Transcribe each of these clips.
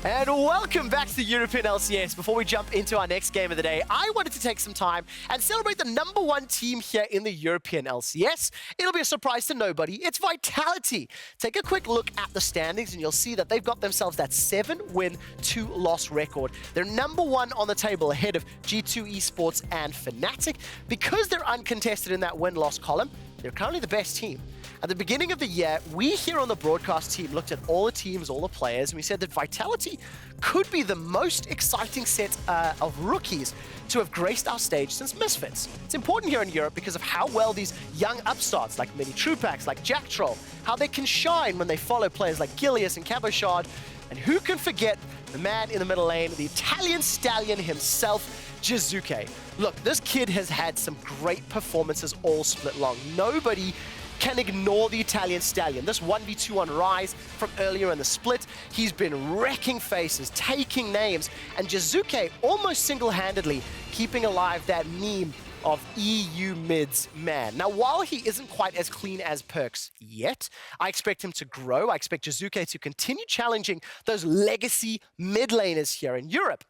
And welcome back to the European LCS. Before we jump into our next game of the day, I wanted to take some time and celebrate the #1 team here in the European LCS. It'll be a surprise to nobody. It's Vitality. Take a quick look at the standings and you'll see that they've got themselves that 7-win, 2-loss record. They're #1 on the table ahead of G2 Esports and Fnatic. Because they're uncontested in that win-loss column, they're currently the best team. At the beginning of the year, we here on the broadcast team looked at all the teams, all the players, and we said that Vitality could be the most exciting set of rookies to have graced our stage since Misfits. It's important here in Europe because of how well these young upstarts like Minitroupax, like Jactroll, how they can shine when they follow players like Gilius and Cabochard. And who can forget the man in the middle lane, the Italian stallion himself, Jiizuké. Look, this kid has had some great performances all split long. Nobody can ignore the Italian stallion. This 1v2 on Ryze from earlier in the split, he's been wrecking faces, taking names, and Jiizuké almost single-handedly keeping alive that meme of EU mids man. Now, while he isn't quite as clean as Perkz yet, I expect him to grow. I expect Jiizuké to continue challenging those legacy mid laners here in Europe.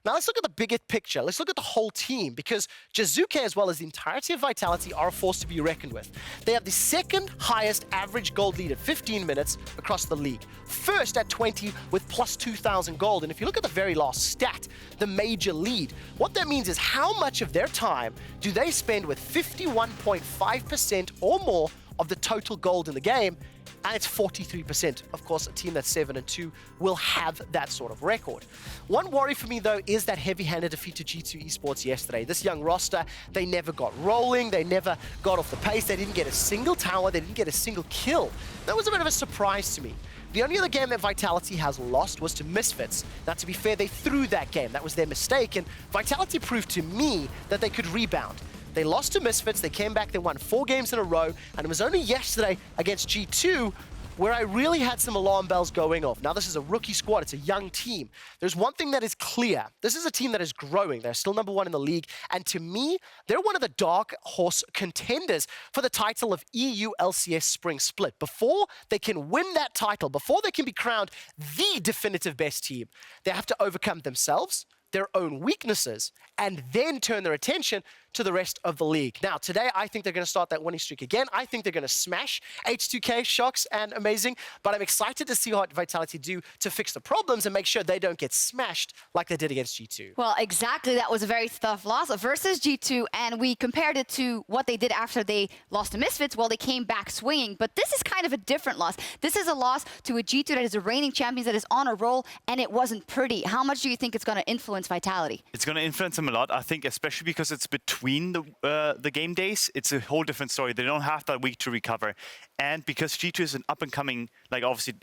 Now let's look at the bigger picture. Let's look at the whole team, because Jiizuké, as well as the entirety of Vitality, are a force to be reckoned with. They have the second highest average gold lead at 15 minutes across the league. First at 20 with plus 2,000 gold. And if you look at the very last stat, the major lead, what that means is how much of their time do they spend with 51.5% or more of the total gold in the game, and it's 43%. Of course, a team that's 7-2 will have that sort of record. One worry for me, though, is that heavy-handed defeat to G2 Esports yesterday. This young roster, they never got rolling, they never got off the pace, they didn't get a single tower, they didn't get a single kill. That was a bit of a surprise to me. The only other game that Vitality has lost was to Misfits. Now, to be fair, they threw that game. That was their mistake, and Vitality proved to me that they could rebound. They lost to Misfits, they came back, they won 4 games in a row, and it was only yesterday against G2 where I really had some alarm bells going off. Now, this is a rookie squad, it's a young team. There's one thing that is clear. This is a team that is growing. They're still #1 in the league, and to me, they're one of the dark horse contenders for the title of EU LCS Spring Split. Before they can win that title, before they can be crowned the definitive best team, they have to overcome themselves, their own weaknesses, and then turn their attention to the rest of the league. Now, today, I think they're going to start that winning streak again. I think they're going to smash H2k, Sjokz, and Amazing, but I'm excited to see what Vitality do to fix the problems and make sure they don't get smashed like they did against G2. Well, exactly. That was a very tough loss versus G2, and we compared it to what they did after they lost to Misfits. Well, they came back swinging, but this is kind of a different loss. This is a loss to a G2 that is a reigning champion, that is on a roll, and it wasn't pretty. How much do you think it's going to influence Vitality? It's going to influence them a lot, I think, especially because it's between the game days. It's a whole different story. They don't have that week to recover. And because G2 is an up-and-coming, like, obviously,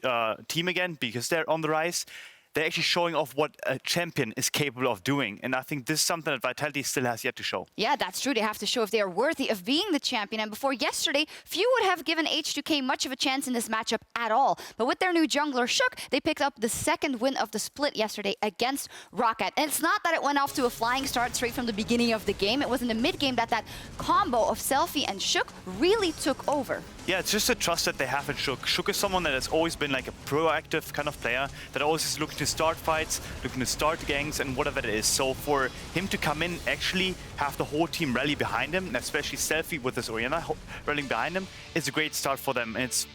team again, because they're on the rise, they're actually showing off what a champion is capable of doing. And I think this is something that Vitality still has yet to show. Yeah, that's true. They have to show if they are worthy of being the champion. And before yesterday, few would have given H2k much of a chance in this matchup at all. But with their new jungler, Sjokz, they picked up the second win of the split yesterday against Rocket. And it's not that it went off to a flying start straight from the beginning of the game. It was in the mid-game that combo of Selfie and Sjokz really took over. Yeah, it's just the trust that they have in Sjokz. Sjokz is someone that has always been like a proactive kind of player that always is looking to start fights, looking to start gangs, and whatever it is. So for him to come in, actually have the whole team rally behind him, and especially Selfie with his Ornn rallying behind him, is a great start for them. And it's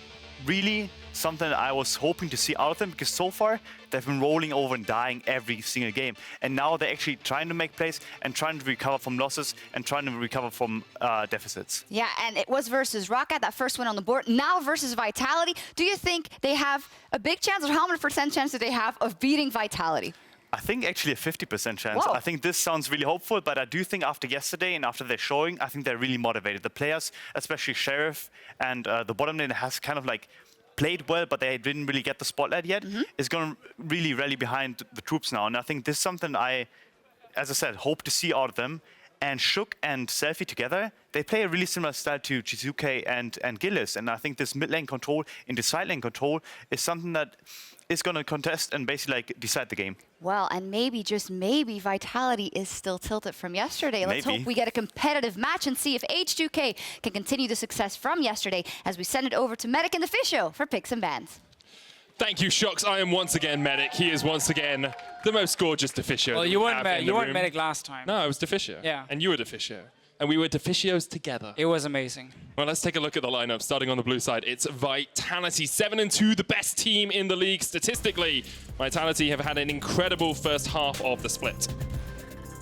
really something that I was hoping to see out of them, because so far they've been rolling over and dying every single game. And now they're actually trying to make plays and trying to recover from losses and trying to recover from deficits. Yeah, and it was versus Rocket, that first win on the board. Now versus Vitality. Do you think they have a big chance, or how many % chance do they have of beating Vitality? I think actually a 50% chance. Whoa. I think this sounds really hopeful, but I do think after yesterday and after their showing, I think they're really motivated. The players, especially Sheriff and the bottom lane, has kind of like played well, but they didn't really get the spotlight yet, is going to really rally behind the troops now. And I think this is something I, as I said, hope to see out of them. And Sjokz and Selfie together, they play a really similar style to Jiizuké and Gilius. And I think this mid lane control into side lane control is something that is going to contest and basically like decide the game. Well, and maybe, just maybe, Vitality is still tilted from yesterday. Let's hope we get a competitive match and see if H2k can continue the success from yesterday as we send it over to Medic and Deficio for picks and bans. Thank you, Sjokz. I am once again Medic. He is once again the most gorgeous Deficio. Well, you weren't Medic last time. No, I was Deficio. Yeah. And you were Deficio. And we were Deficios together. It was amazing. Well, let's take a look at the lineup. Starting on the blue side, it's Vitality, 7-2, the best team in the league statistically. Vitality have had an incredible first half of the split.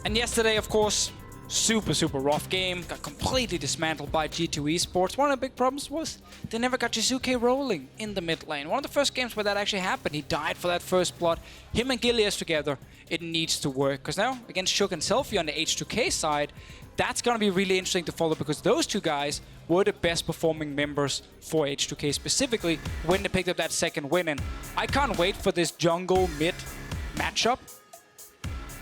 And yesterday, of course, super rough game. Got completely dismantled by G2 Esports. One of the big problems was they never got Jiizuké rolling in the mid lane. One of the first games where that actually happened. He died for that first blood. Him and Gilius together, it needs to work. Because now, against Sjokz and Selfie on the H2k side, that's going to be really interesting to follow because those two guys were the best performing members for H2k specifically when they picked up that second win. And I can't wait for this jungle mid matchup.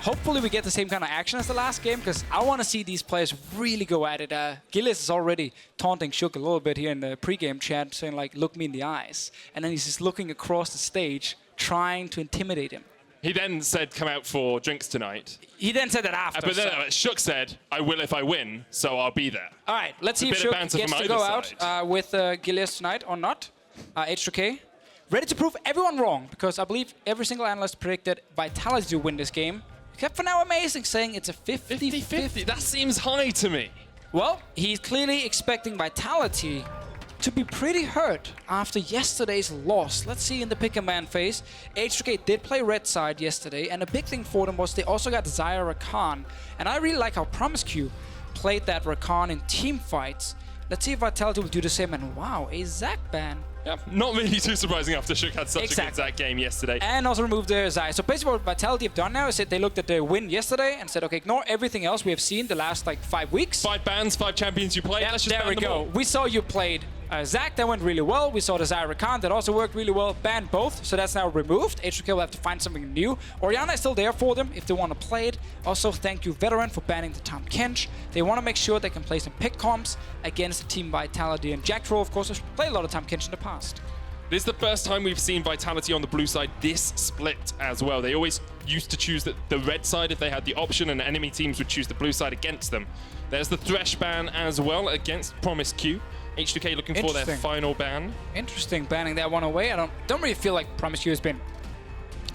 Hopefully we get the same kind of action as the last game because I want to see these players really go at it. Gilius is already taunting Sjokz a little bit here in the pre-game chat saying like, look me in the eyes. And then he's just looking across the stage trying to intimidate him. He then said, come out for drinks tonight. He then said that after. But then Sjokz said, I will if I win, so I'll be there. All right, let's see if Sjokz gets to go out with Gilius tonight or not. H2k, ready to prove everyone wrong, because I believe every single analyst predicted Vitality to win this game. Except for now Amazing saying it's a 50-50. That seems high to me. Well, he's clearly expecting Vitality to be pretty hurt after yesterday's loss. Let's see in the pick and ban phase. H2k did play red side yesterday, and a big thing for them was they also got Zyra Rakan. And I really like how Promisq played that Rakan in team fights. Let's see if Vitality will do the same. And wow, a Zac ban. Yeah, not really too surprising after Sjokz had such a good Zac game yesterday. And also removed their Zyra. So basically what Vitality have done now is that they looked at their win yesterday and said, okay, ignore everything else we have seen the last like 5 weeks. 5 bans, 5 champions you played. Yeah, let's just there we go. We saw you played Zac, that went really well. We saw the Zyra Rakan, that also worked really well. Banned both, so that's now removed. H2k will have to find something new. Orianna is still there for them if they want to play it. Also, thank you, Veteran, for banning the Tahm Kench. They want to make sure they can play some pick comps against Team Vitality. And Jactroll, of course, has played a lot of Tahm Kench in the past. This is the first time we've seen Vitality on the blue side this split as well. They always used to choose the red side if they had the option, and enemy teams would choose the blue side against them. There's the Thresh ban as well against Promisq. H2k looking for their final ban. Interesting, banning that one away. I don't really feel like Promisq has been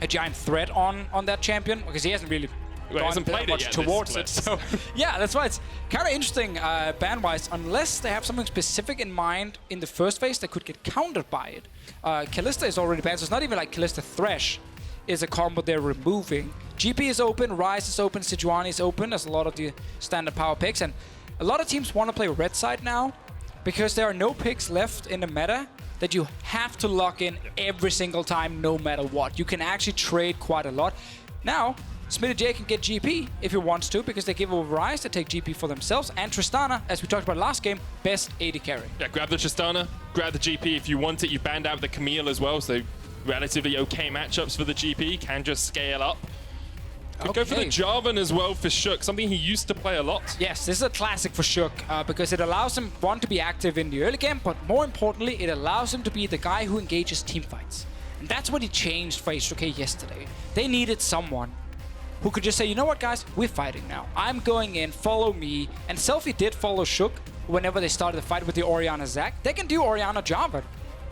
a giant threat on that champion because he hasn't really hasn't played much it yet towards it. So yeah, that's why it's kind of interesting ban-wise, unless they have something specific in mind in the first phase that could get countered by it. Kalista is already banned, so it's not even like Kalista Thresh is a combo they're removing. GP is open, Ryze is open, Sejuani is open. There's a lot of the standard power picks, and a lot of teams want to play red side now because there are no picks left in the meta that you have to lock in every single time, no matter what. You can actually trade quite a lot. Now, Smittyj can get GP if he wants to, because they give over Ryze to take GP for themselves. And Tristana, as we talked about last game, best AD carry. Yeah, grab the Tristana, grab the GP if you want it. You banned out the Camille as well, so relatively okay matchups for the GP. Can just scale up. Could go for the Jarvan as well for Sjokz, something he used to play a lot. Yes, this is a classic for Sjokz because it allows him, one, to be active in the early game, but more importantly, it allows him to be the guy who engages team fights. And that's what he changed for H2k yesterday. They needed someone who could just say, you know what, guys, we're fighting now. I'm going in, follow me. And Selfie did follow Sjokz whenever they started the fight with the Orianna Zac. They can do Orianna Jarvan.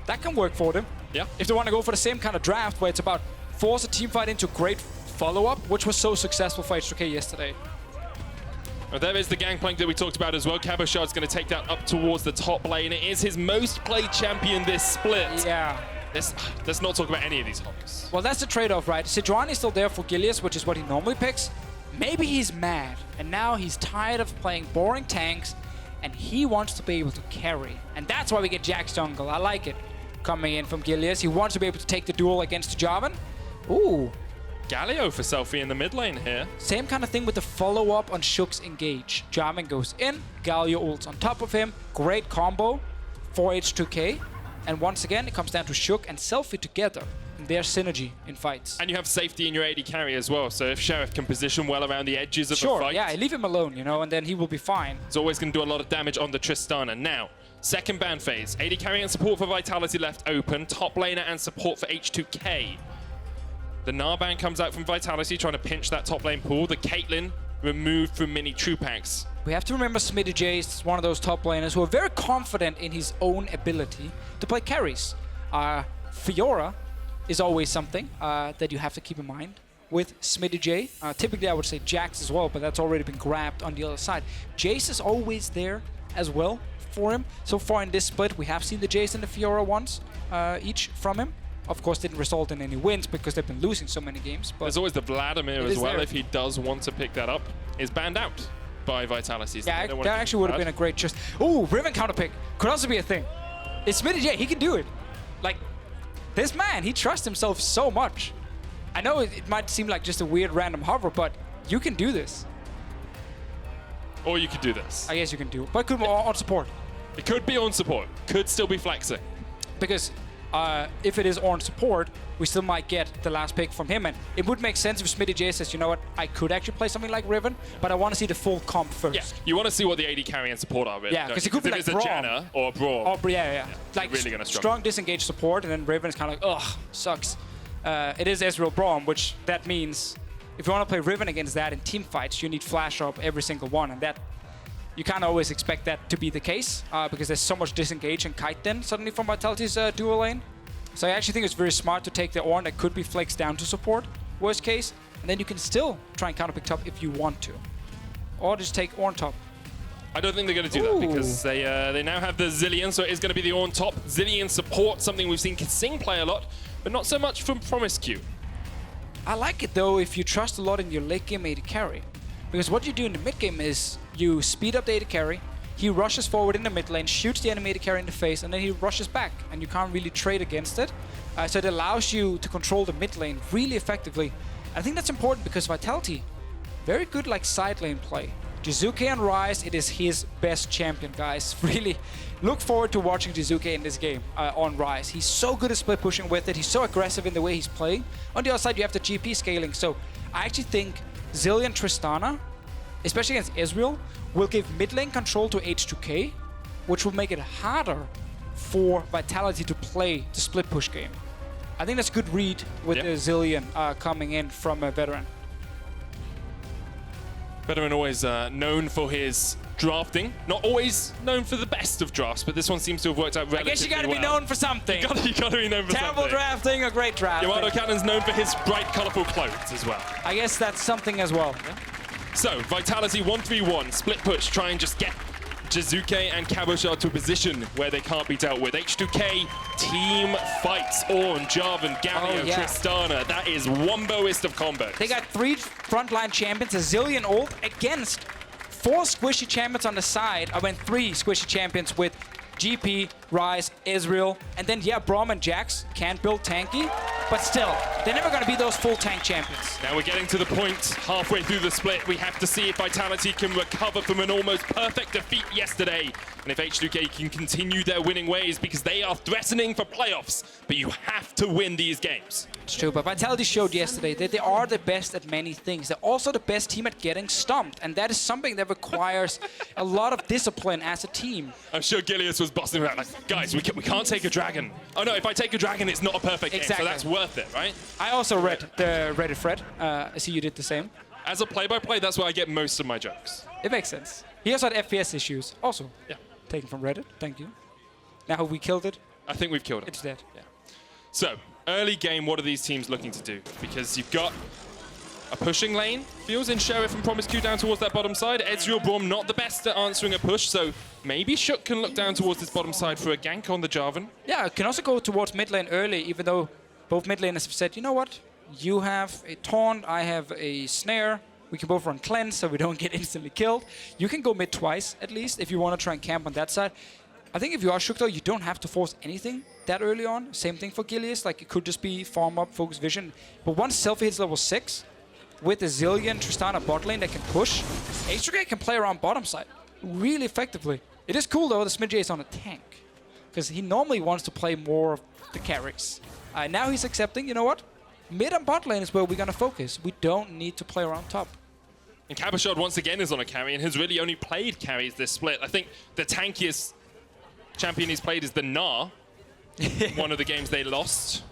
That can work for them. Yeah. If they want to go for the same kind of draft where it's about force a team fight into great follow-up, which was so successful for H2k yesterday. Well, there is the Gangplank that we talked about as well. Cabochard's going to take that up towards the top lane. It is his most played champion this split. Yeah. Let's not talk about any of these hogs. Well, that's the trade-off, right? Sejuani is still there for Gilius, which is what he normally picks. Maybe he's mad, and now he's tired of playing boring tanks, and he wants to be able to carry. And that's why we get Jack's jungle. I like it. Coming in from Gilius. He wants to be able to take the duel against Jarvan. Ooh. Galio for Selfie in the mid lane here. Same kind of thing with the follow-up on Sjokz engage. Jarvan goes in, Galio ults on top of him. Great combo for H2k. And once again, it comes down to Sjokz and Selfie together in their synergy in fights. And you have safety in your AD carry as well, so if Sheriff can position well around the edges of the fight... yeah, leave him alone, you know, and then he will be fine. It's always going to do a lot of damage on the Tristana. Now, second ban phase. AD carry and support for Vitality left open. Top laner and support for H2k. The Gnar ban comes out from Vitality, trying to pinch that top lane pool. The Caitlyn removed from Minitroupax. We have to remember Smittyj is one of those top laners who are very confident in his own ability to play carries. Fiora is always something that you have to keep in mind with Smittyj. Typically, I would say Jax as well, but that's already been grabbed on the other side. Jace is always there as well for him. So far in this split, we have seen the Jace and the Fiora once each from him. Of course, didn't result in any wins because they've been losing so many games. But there's always the Vladimir as well, if he does want to pick that up. Is banned out by Vitality. So yeah, that actually would have been a great just... Ooh, Riven counterpick. Could also be a thing. It's Smittyj, he can do it. Like, this man, he trusts himself so much. I know it might seem like just a weird random hover, but you can do this. Or you could do this. I guess you can do it, but it could be on support. It could be on support. Could still be flexing. Because if it is on support, we still might get the last pick from him. And it would make sense if Smittyj says, you know what, I could actually play something like Riven, but I want to see the full comp first. Yeah, you want to see what the AD carry and support are. Really, yeah, because it could be like Braum. If it's a Janna or a Braum. Yeah. Like really gonna strong disengage support, and then Riven is kind of like, ugh, sucks. It is Ezreal Braum, which that means if you want to play Riven against that in team fights, you need flash up every single one, and that you can't always expect that to be the case because there's so much disengage and kite then suddenly from Vitality's dual lane. So I actually think it's very smart to take the Ornn that could be flexed down to support, worst case, and then you can still try and counterpick top if you want to. Or just take Ornn top. I don't think they're going to do that because they now have the Zilean, so it is going to be the Ornn top. Zilean support, something we've seen Sing play a lot, but not so much from Promisq. I like it though if you trust a lot in your late game AD carry. Because what you do in the mid game is you speed up the AD carry, he rushes forward in the mid lane, shoots the enemy AD carry in the face, and then he rushes back, and you can't really trade against it. So it allows you to control the mid lane really effectively. I think that's important because Vitality, very good like side lane play. Jiizuké and Ryze, it is his best champion, guys. Really look forward to watching Jiizuké in this game on Ryze. He's so good at split pushing with it. He's so aggressive in the way he's playing. On the other side, you have the GP scaling. So I actually think Zilean Tristana, especially against Ezreal, will give mid lane control to H2k, which will make it harder for Vitality to play the split push game. I think that's a good read with the Zilean coming in from a veteran. Veteran always known for his drafting. Not always known for the best of drafts, but this one seems to have worked out relatively well. I guess you gotta be known for something. You gotta be known for Terrible something. drafting or great drafting. Yamato Cannon's known for his bright, colourful clothes as well. I guess that's something as well. Yeah. So, Vitality 1-3-1, split push, try and just get Jiizuké and Cabochard to a position where they can't be dealt with. H2k, team fights, Ornn, Jarvan, Galio, Tristana. That is womboist of combos. They got 3 frontline champions, a Zilean ult against 4 squishy champions on the side. I went 3 squishy champions with GP, Ryze, Ezreal, and then Braum and Jax can't build tanky, but still, they're never going to be those full tank champions. Now we're getting to the point halfway through the split. We have to see if Vitality can recover from an almost perfect defeat yesterday, and if H2k can continue their winning ways, because they are threatening for playoffs, but you have to win these games. It's true, but Vitality showed yesterday that they are the best at many things. They're also the best team at getting stumped, and that is something that requires a lot of discipline as a team. I'm sure Gilius was busting around like, guys, we can't take a dragon. Oh no, if I take a dragon, it's not a perfect game, so that's worth it, right? I also read the Reddit thread. I see you did the same. As a play-by-play, that's where I get most of my jokes. It makes sense. He also had FPS issues, also. Yeah. Taken from Reddit, thank you. Now we killed it. I think we've killed it. It's dead. Yeah. So, early game, what are these teams looking to do? Because you've got a pushing lane, feels in Sheriff and Promisq down towards that bottom side. Ezreal Braum not the best at answering a push, so maybe Sjokz can look down towards this bottom side for a gank on the Jarvan. Yeah, it can also go towards mid lane early, even though both mid laners have said, you know what? You have a taunt, I have a snare. We can both run cleanse so we don't get instantly killed. You can go mid twice, at least, if you want to try and camp on that side. I think if you are Sjokz, though, you don't have to force anything that early on. Same thing for Gilius. Like, it could just be farm up, focus vision. But once Selfie hits level 6, with the Zilean Tristana bot lane that can push, H2k can play around bottom side really effectively. It is cool, though, that Smittyj is on a tank, because he normally wants to play more of the carries. Now he's accepting, you know what? Mid and bot lane is where we're going to focus. We don't need to play around top. And Cabochard once again is on a carry and has really only played carries this split. I think the tankiest champion he's played is the Gnar, one of the games they lost.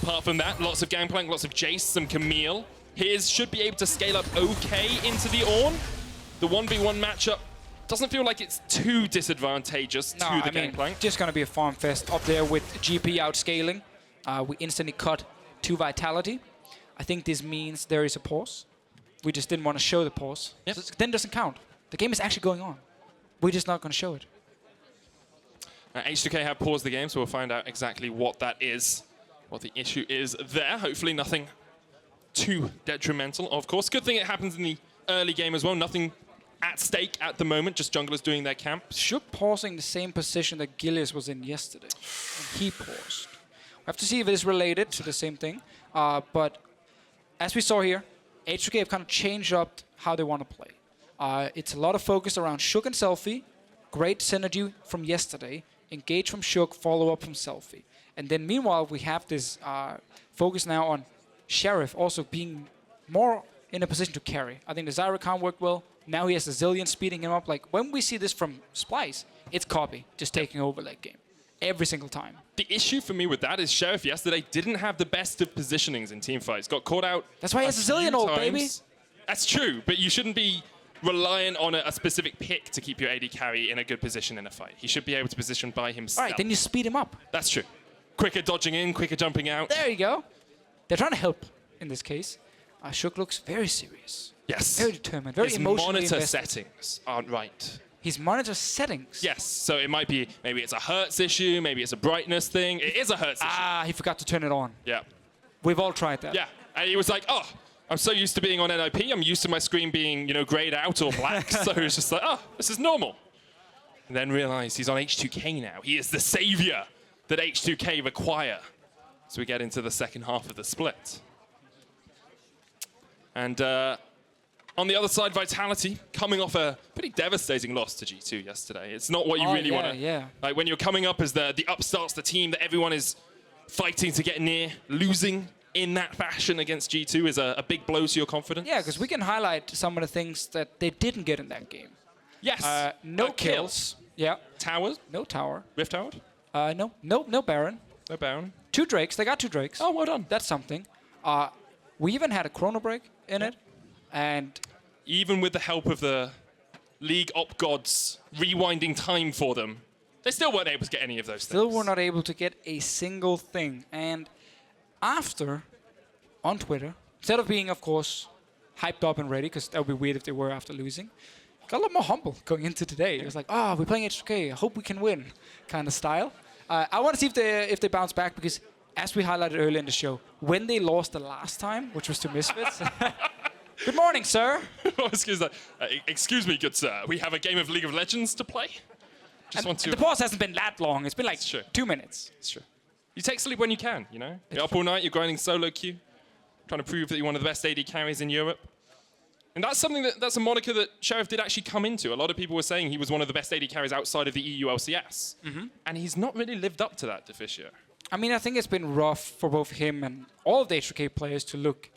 Apart from that, lots of Gangplank, lots of Jace, some Camille. His should be able to scale up okay into the Ornn. The 1v1 matchup doesn't feel like it's too disadvantageous to the Gangplank. Just going to be a farm fest up there with GP outscaling. we instantly cut to Vitality. I think this means there is a pause. We just didn't want to show the pause. Yep. So then it doesn't count. The game is actually going on. We're just not going to show it. H2k have paused the game, so we'll find out exactly what that is, what the issue is there. Hopefully nothing too detrimental, of course. Good thing it happens in the early game as well. Nothing at stake at the moment, just junglers doing their camp. Sjokz pausing the same position that Gilius was in yesterday. And he paused. We have to see if it is related to the same thing. But as we saw here, H2k have kind of changed up how they want to play. It's a lot of focus around Sjokz and Selfie. Great synergy from yesterday. Engage from Sjokz, follow up from Selfie. And then meanwhile, we have this focus now on Sheriff also being more in a position to carry. I think the Zyra worked well. Now he has the Zilean speeding him up. Like, when we see this from Splice, it's Copy just taking over that game. Every single time. The issue for me with that is Sheriff yesterday didn't have the best of positionings in teamfights. Got caught out. That's why he has a Zilean ult, baby. That's true, but you shouldn't be reliant on a specific pick to keep your AD carry in a good position in a fight. He should be able to position by himself. All right, then you speed him up. That's true. Quicker dodging in, quicker jumping out. There you go. They're trying to help in this case. Sjokz looks very serious. Yes. Very determined, very emotionally monitor invested. settings aren't right. His monitor settings? Yes, so it might be, maybe it's a hertz issue, maybe it's a brightness thing. It is a hertz issue. Ah, he forgot to turn it on. Yeah. We've all tried that. Yeah, and he was like, oh, I'm so used to being on NIP, I'm used to my screen being, you know, grayed out or black. So it's just like, oh, this is normal. And then realize he's on H2k now. He is the savior that H2k require. So we get into the second half of the split. And on the other side, Vitality coming off a pretty devastating loss to G2 yesterday. It's not what you really want to... Yeah. Like when you're coming up as the upstarts, the team that everyone is fighting to get near, losing in that fashion against G2 is a big blow to your confidence. Yeah, because we can highlight some of the things that they didn't get in that game. Yes. No kills. Yeah. Towers? No tower. Rift Tower? No Baron. No Baron. 2 Drakes. They got 2 Drakes. Oh, well done. That's something. We even had a Chrono Break in it. And even with the help of the League Op Gods rewinding time for them, they still weren't able to get any of those still things. were not able to get a single thing. And after, on Twitter, instead of being, of course, hyped up and ready, because that would be weird if they were after losing, got a lot more humble going into today. It was like, oh, we're playing H2k, I hope we can win, kind of style. I want to see if they bounce back, because as we highlighted earlier in the show, when they lost the last time, which was to Misfits... Good morning, sir. Excuse me, good sir. We have a game of League of Legends to play. Just want to... The pause hasn't been that long. It's been like 2 minutes. It's true. You take sleep when you can, you know? You're up all night, you're grinding solo queue, trying to prove that you're one of the best AD carries in Europe. And that's something that's a moniker that Sheriff did actually come into. A lot of people were saying he was one of the best AD carries outside of the EU LCS. And he's not really lived up to that, Deficio. I mean, I think it's been rough for both him and all of the H2k players to look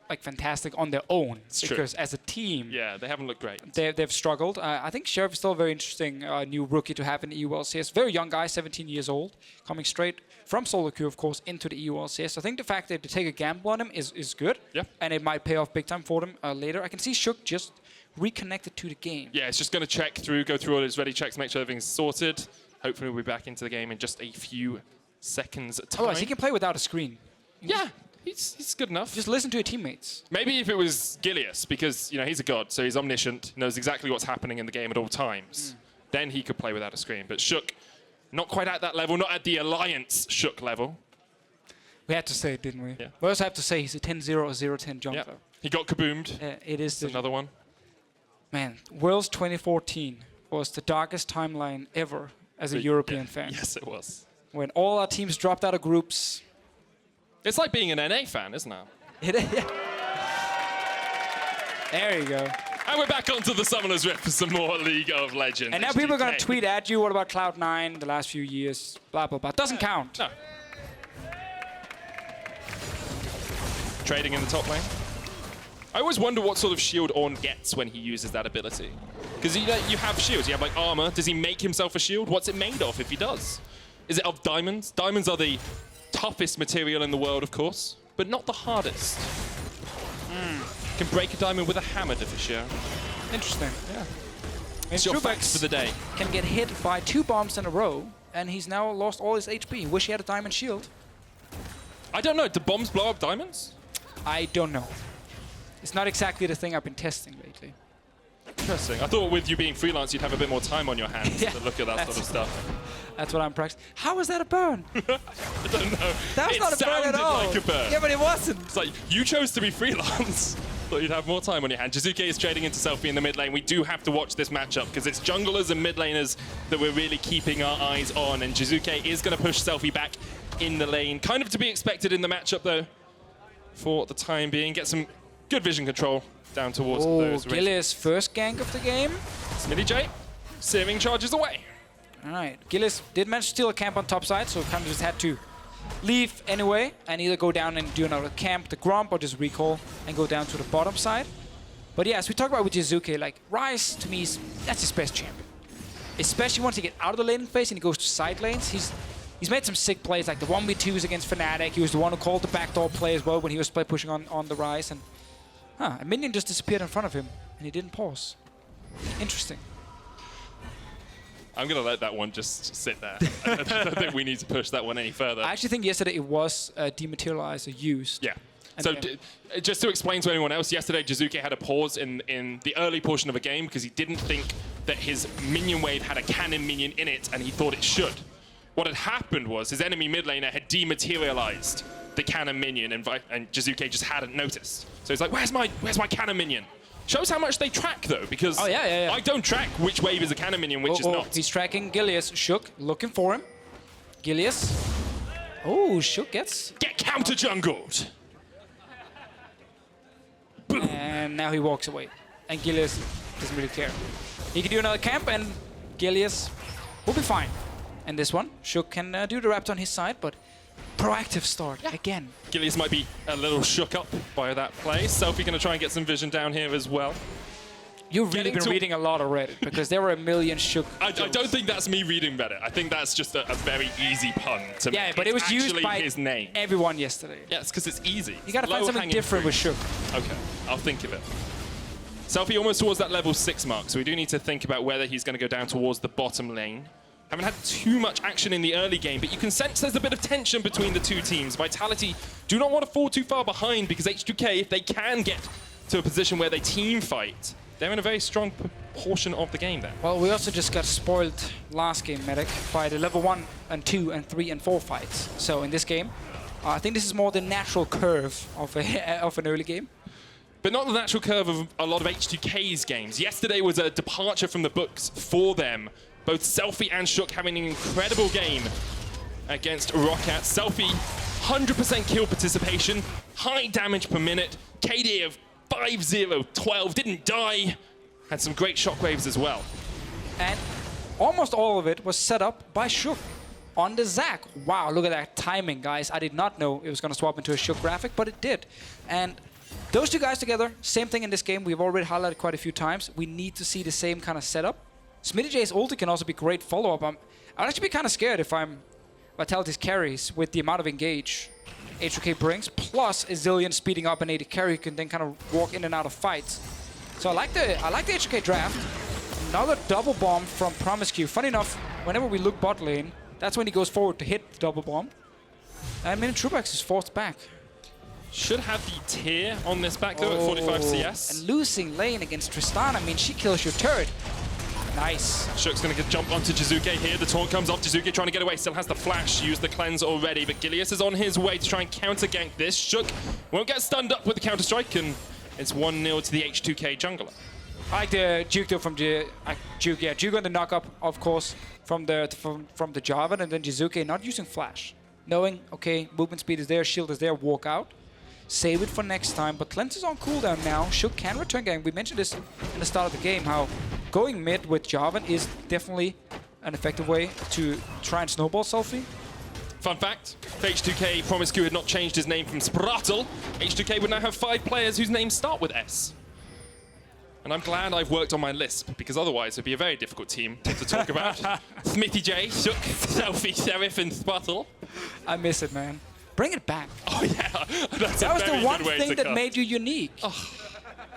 like fantastic on their own. It's because true. As a team, yeah, they haven't looked great. They've struggled. I think Sheriff is still a very interesting new rookie to have in the EU LCS. Very young guy, 17 years old, coming straight from solo queue, of course, into the EU LCS. I think the fact that they take a gamble on him is good. Yeah. And it might pay off big time for them later. I can see Sjokz just reconnected to the game. Yeah, it's just going to go through all his ready checks, make sure everything's sorted. Hopefully we'll be back into the game in just a few seconds time. Otherwise, he can play without a screen. Yeah. He's good enough. Just listen to your teammates. Maybe if it was Gilius, because you know he's a god, so he's omniscient, knows exactly what's happening in the game at all times. Then he could play without a screen. But Sjokz, not quite at that level, not at the Alliance Sjokz level. We had to say it, didn't we? Yeah. We also have to say he's a 10-0 or 0-10 jungler. Yeah. He got kaboomed. It is another one. Man, Worlds 2014 was the darkest timeline ever as a European fan. Yes, it was. When all our teams dropped out of groups. It's like being an NA fan, isn't it? There you go. And we're back onto the Summoner's Rift for some more League of Legends. And now people are going to tweet at you, what about Cloud9 the last few years, blah, blah, blah. Doesn't count. No. Trading in the top lane. I always wonder what sort of shield Ornn gets when he uses that ability. Because you have shields, you have like armor. Does he make himself a shield? What's it made of if he does? Is it of diamonds? Diamonds are the toughest material in the world, of course, but not the hardest. Can break a diamond with a hammer, Deficio. Interesting. Yeah. It's your facts for the day. Can get hit by 2 bombs in a row, and he's now lost all his HP. Wish he had a diamond shield. I don't know. Do bombs blow up diamonds? I don't know. It's not exactly the thing I've been testing lately. Interesting. I thought with you being freelance, you'd have a bit more time on your hands to look at that sort of stuff. That's what I'm practicing. How was that a burn? I don't know. That was not a burn at all. Like a burn. Yeah, but it wasn't. It's like, you chose to be freelance. Thought you'd have more time on your hands. Jiizuké is trading into Selfie in the mid lane. We do have to watch this matchup because it's junglers and mid laners that we're really keeping our eyes on. And Jiizuké is going to push Selfie back in the lane. Kind of to be expected in the matchup, though, for the time being. Get some good vision control down towards those. Gilius first gank of the game. Smittyj, searing charges away. All right, Gilius did manage to steal a camp on top side, so kind of just had to leave anyway and either go down and do another camp, the Grump, or just recall and go down to the bottom side. But yeah, as we talked about with Jiizuké, like Ryze to me that's his best champion. Especially once he gets out of the laning phase and he goes to side lanes. He's made some sick plays like the 1v2s against Fnatic. He was the one who called the backdoor play as well when he was pushing on the Ryze, and a minion just disappeared in front of him and he didn't pause. Interesting. I'm going to let that one just sit there. I don't think we need to push that one any further. I actually think yesterday it was dematerializer used. Yeah. So just to explain to anyone else, yesterday Jiizuké had a pause in the early portion of a game because he didn't think that his minion wave had a cannon minion in it and he thought it should. What had happened was his enemy mid laner had dematerialized the cannon minion and Jiizuké just hadn't noticed. So he's like, where's my cannon minion? Shows how much they track, though, because I don't track which wave is a cannon minion, which is not. He's tracking Gilius. Sjokz looking for him. Gilius. Oh, Sjokz gets... Get counter-jungled! And now he walks away. And Gilius doesn't really care. He can do another camp, and Gilius will be fine. And this one, Sjokz can do the rapt on his side, but proactive start again. Gilius might be a little shook up by that play. Selfie going to try and get some vision down here as well. You've really been reading a lot of Reddit because there were a million Sjokz. I don't think that's me reading Reddit. I think that's just a very easy pun to make. Yeah, but it was used by his name. Everyone yesterday. Yeah, it's because it's easy. You got to find something different with Sjokz. Okay, I'll think of it. Selfie almost towards that level 6 mark, so we do need to think about whether he's going to go down towards the bottom lane. Haven't had too much action in the early game, but you can sense there's a bit of tension between the two teams. Vitality do not want to fall too far behind because H2k, if they can get to a position where they team fight, they're in a very strong portion of the game there. Well, we also just got spoiled last game, Medic, by the level 1 and 2 and 3 and 4 fights. So in this game, I think this is more the natural curve of an early game. But not the natural curve of a lot of H2k's games. Yesterday was a departure from the books for them. Both Selfie and Sjokz having an incredible game against Roccat. Selfie, 100% kill participation, high damage per minute, KD of 5-0-12, didn't die, had some great shockwaves as well. And almost all of it was set up by Sjokz on the Zac. Wow, look at that timing, guys. I did not know it was going to swap into a Sjokz graphic, but it did. And those two guys together, same thing in this game. We've already highlighted quite a few times. We need to see the same kind of setup. Smittyj's ulti can also be great follow-up. I'd actually be kind of scared if I'm Vitality's carries with the amount of engage H2k brings, plus a Zilean speeding up an AD carry who can then kind of walk in and out of fights. So I like the H2k draft. Another double bomb from Promisq. Funny enough, whenever we look bot lane, that's when he goes forward to hit the double bomb. And Minitroupax is forced back. Should have the tier on this back though at 45 CS. And losing lane against Tristana, I mean, she kills your turret. Nice. Sjokz going to jump onto Jiizuké here. The taunt comes off. Jiizuké trying to get away. Still has the flash. Used the cleanse already. But Gilius is on his way to try and counter-gank this. Sjokz won't get stunned up with the counter-strike. And it's 1-0 to the H2k jungler. I like the juke though from Juke on the knock-up, of course, from the Jarvan. And then Jiizuké not using flash. Knowing, okay, movement speed is there, shield is there, walk out. Save it for next time, but Cleanse is on cooldown now. Sjokz can return gang. We mentioned this in the start of the game, how going mid with Jarvan is definitely an effective way to try and snowball Selfie. Fun fact, if H2k Promisq had not changed his name from Sprattle, H2k would now have 5 players whose names start with S. And I'm glad I've worked on my Lisp, because otherwise it'd be a very difficult team to talk about. Smittyj, Sjokz, Selfie, Seraph, and Sprattle. I miss it, man. Bring it back. Oh yeah, that was the one thing that made you unique. Oh.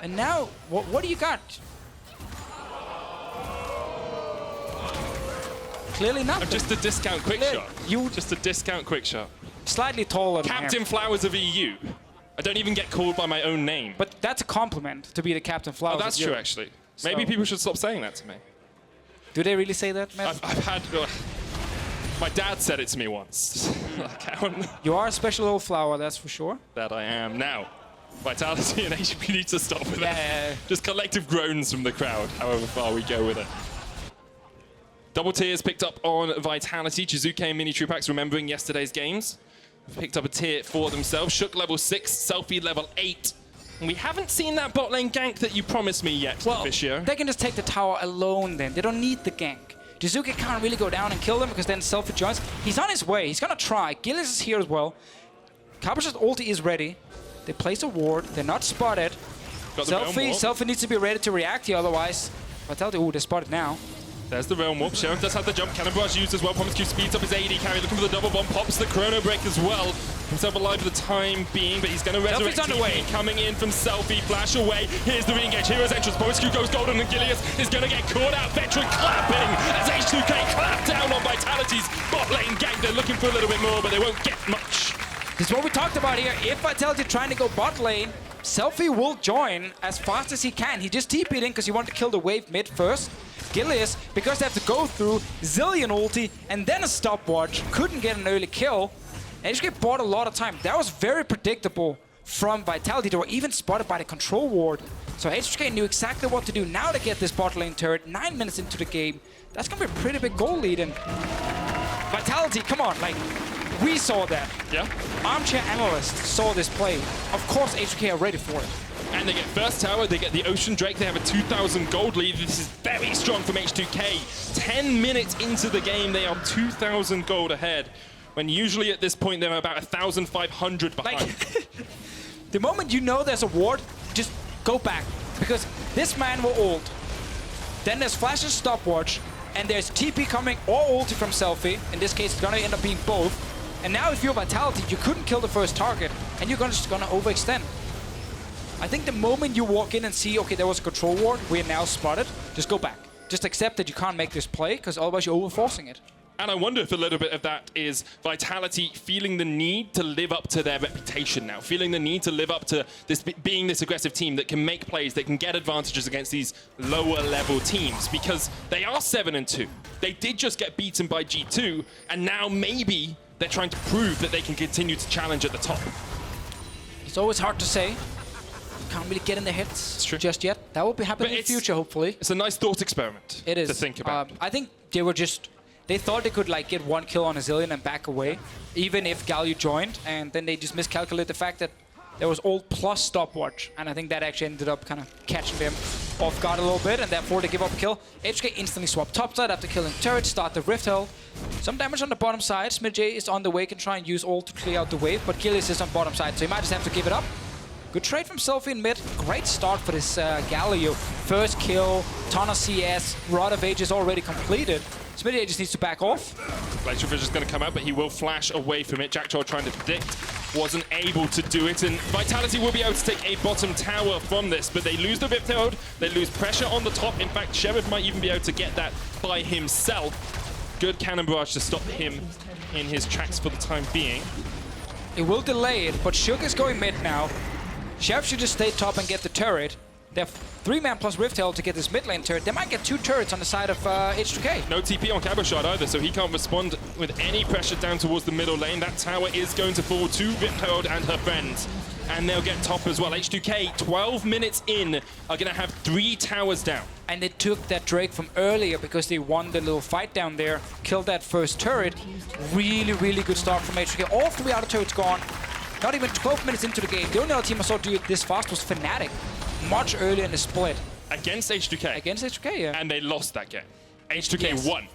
And now, what do you got? Clearly nothing. I'm just a discount quick shot. Just a discount quick shot. slightly taller than Captain him. Flowers of EU. I don't even get called by my own name. But that's a compliment to be the Captain Flowers. Oh, that's of true, Europe. actually. Maybe people should stop saying that to me. Do they really say that, Matt? I've had... my dad said it to me once. You are a special little flower, that's for sure. That I am now. Vitality and HP need to stop with Yeah. it. Just collective groans from the crowd, however far we go with it. Double tiers picked up on Vitality. Jiizuké and Minitroupax remembering yesterday's games. Picked up a tier for themselves. Sjokz level 6, Selfie level 8. And we haven't seen that bot lane gank that you promised me yet, Well, Deficio. they can just take the tower alone then. They don't need the gank. Jiizuké can't really go down and kill them because then Selfie joins. He's on his way. He's gonna try. Gilius is here as well. Cabochard's ulti is ready. They place a ward. They're not spotted. Got the realm warp. Selfie needs to be ready to react here, otherwise. Vitality, ooh, they're spotted now. There's the realm warp. Sharon does have the jump. Cannon Barrage used as well. Promisq speeds up his AD carry, looking for the double bomb. Pops the chrono break as well. Himself alive for the time being, but he's going to resurrect. Selfie's underway. Coming in from Selfie. Flash away. Here's the re-engage. Hero's entrance. Promisq goes golden, and Gilius is going to get caught out. Veteran clapping as H2k clap down on Vitality's bot lane gank. They're looking for a little bit more, but they won't get much. This is what we talked about here. If Vitality trying to go bot lane, Selfie will join as fast as he can. He just TP'd in because he wanted to kill the wave mid first. Gilius, because they have to go through Zilean ulti and then a stopwatch, couldn't get an early kill. H2k bought a lot of time. That was very predictable from Vitality. They were even spotted by the control ward. So H2k knew exactly what to do. Now to get this bot lane turret 9 minutes into the game. That's going to be a pretty big goal lead. And Vitality, come on, like, we saw that. Yeah. Armchair Analyst saw this play. Of course H2k are ready for it. And they get first tower, they get the Ocean Drake, they have a 2,000 gold lead. This is very strong from H2k. 10 minutes into the game, they are 2,000 gold ahead. When usually at this point, they're about 1,500 behind. Like, the moment you know there's a ward, just go back. Because this man will ult. Then there's flash and stopwatch. And there's TP coming or ulti from Selfie. In this case, it's gonna end up being both. And now if you're Vitality, you couldn't kill the first target. And you're just gonna overextend. I think the moment you walk in and see, okay, there was a control ward, we are now spotted, just go back. Just accept that you can't make this play, because otherwise you're overforcing it. And I wonder if a little bit of that is Vitality feeling the need to live up to their reputation now, feeling the need to live up to this being this aggressive team that can make plays, that can get advantages against these lower level teams, because they are 7-2. They did just get beaten by G2, and now maybe they're trying to prove that they can continue to challenge at the top. It's always hard to say. Can't really get in their heads just yet. That will be happening in the future, hopefully. It's a nice thought experiment. It is. To think about. I think they thought they could like get one kill on a Zilean and back away, even if Galio joined, and then they just miscalculated the fact that there was ult plus stopwatch, and I think that actually ended up kind of catching them off guard a little bit, and therefore they give up a kill. H2k instantly swap topside after killing turret, start the Rift Herald. Some damage on the bottom side. Smittyj is on the way, can try and use ult to clear out the wave, but Gilius is on bottom side, so he might just have to give it up. Good trade from Selfie in mid. Great start for this Galio. First kill, ton of CS, Rod of Age is already completed. Smittyj just needs to back off. Glacial Fish is going to come out, but he will flash away from it. Jactroll trying to predict, wasn't able to do it, and Vitality will be able to take a bottom tower from this, but they lose the Rift Herald, they lose pressure on the top. In fact, Sheriff might even be able to get that by himself. Good Cannon Barrage to stop him in his tracks for the time being. It will delay it, but Sjokz is going mid now. Sheriff should just stay top and get the turret. They have 3-man plus Rift Herald to get this mid lane turret. They might get 2 turrets on the side of H2k. No TP on Cabochard either, so he can't respond with any pressure down towards the middle lane. That tower is going to fall to Rift Herald and her friends. And they'll get top as well. H2k, 12 minutes in, are going to have 3 towers down. And they took that Drake from earlier because they won the little fight down there, killed that first turret. Really, really good start from H2k. All 3 outer turrets gone. Not even 12 minutes into the game. The only other team I saw do it this fast was Fnatic. Much earlier in the split. Against H2k. Against H2k, yeah. And they lost that game. H2k won.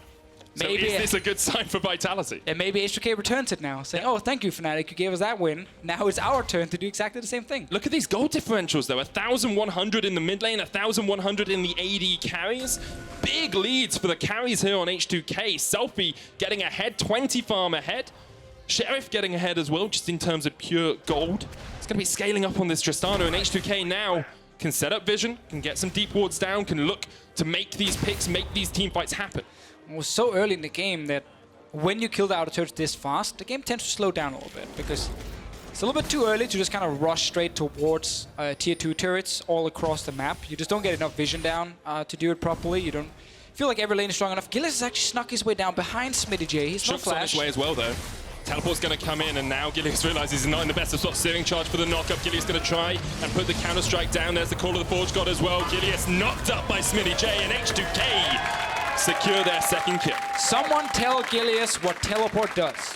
So Maybe is this a good sign for Vitality? And maybe H2k returns it now, saying, oh, thank you, Fnatic, you gave us that win. Now it's our turn to do exactly the same thing. Look at these goal differentials, though. 1,100 in the mid lane, 1,100 in the AD carries. Big leads for the carries here on H2k. Selfie getting ahead, 20 farm ahead. Sheriff getting ahead as well, just in terms of pure gold. It's going to be scaling up on this Tristana, and H2k now can set up vision, can get some deep wards down, can look to make these picks, make these team fights happen. It was so early in the game that when you kill the outer turrets this fast, the game tends to slow down a little bit because it's a little bit too early to just kind of rush straight towards tier 2 turrets all across the map. You just don't get enough vision down to do it properly. You don't feel like every lane is strong enough. Gilius has actually snuck his way down behind Smittyj. He's not Sjokz on flash. his way as well, though. Teleport's going to come in, and now Gilius realizes he's not in the best of spots. Searing charge for the knockup. Gilius going to try and put the counter-strike down. There's the call of the Forge God as well. Gilius knocked up by Smittyj, and H2k secure their second kill. Someone tell Gilius what teleport does.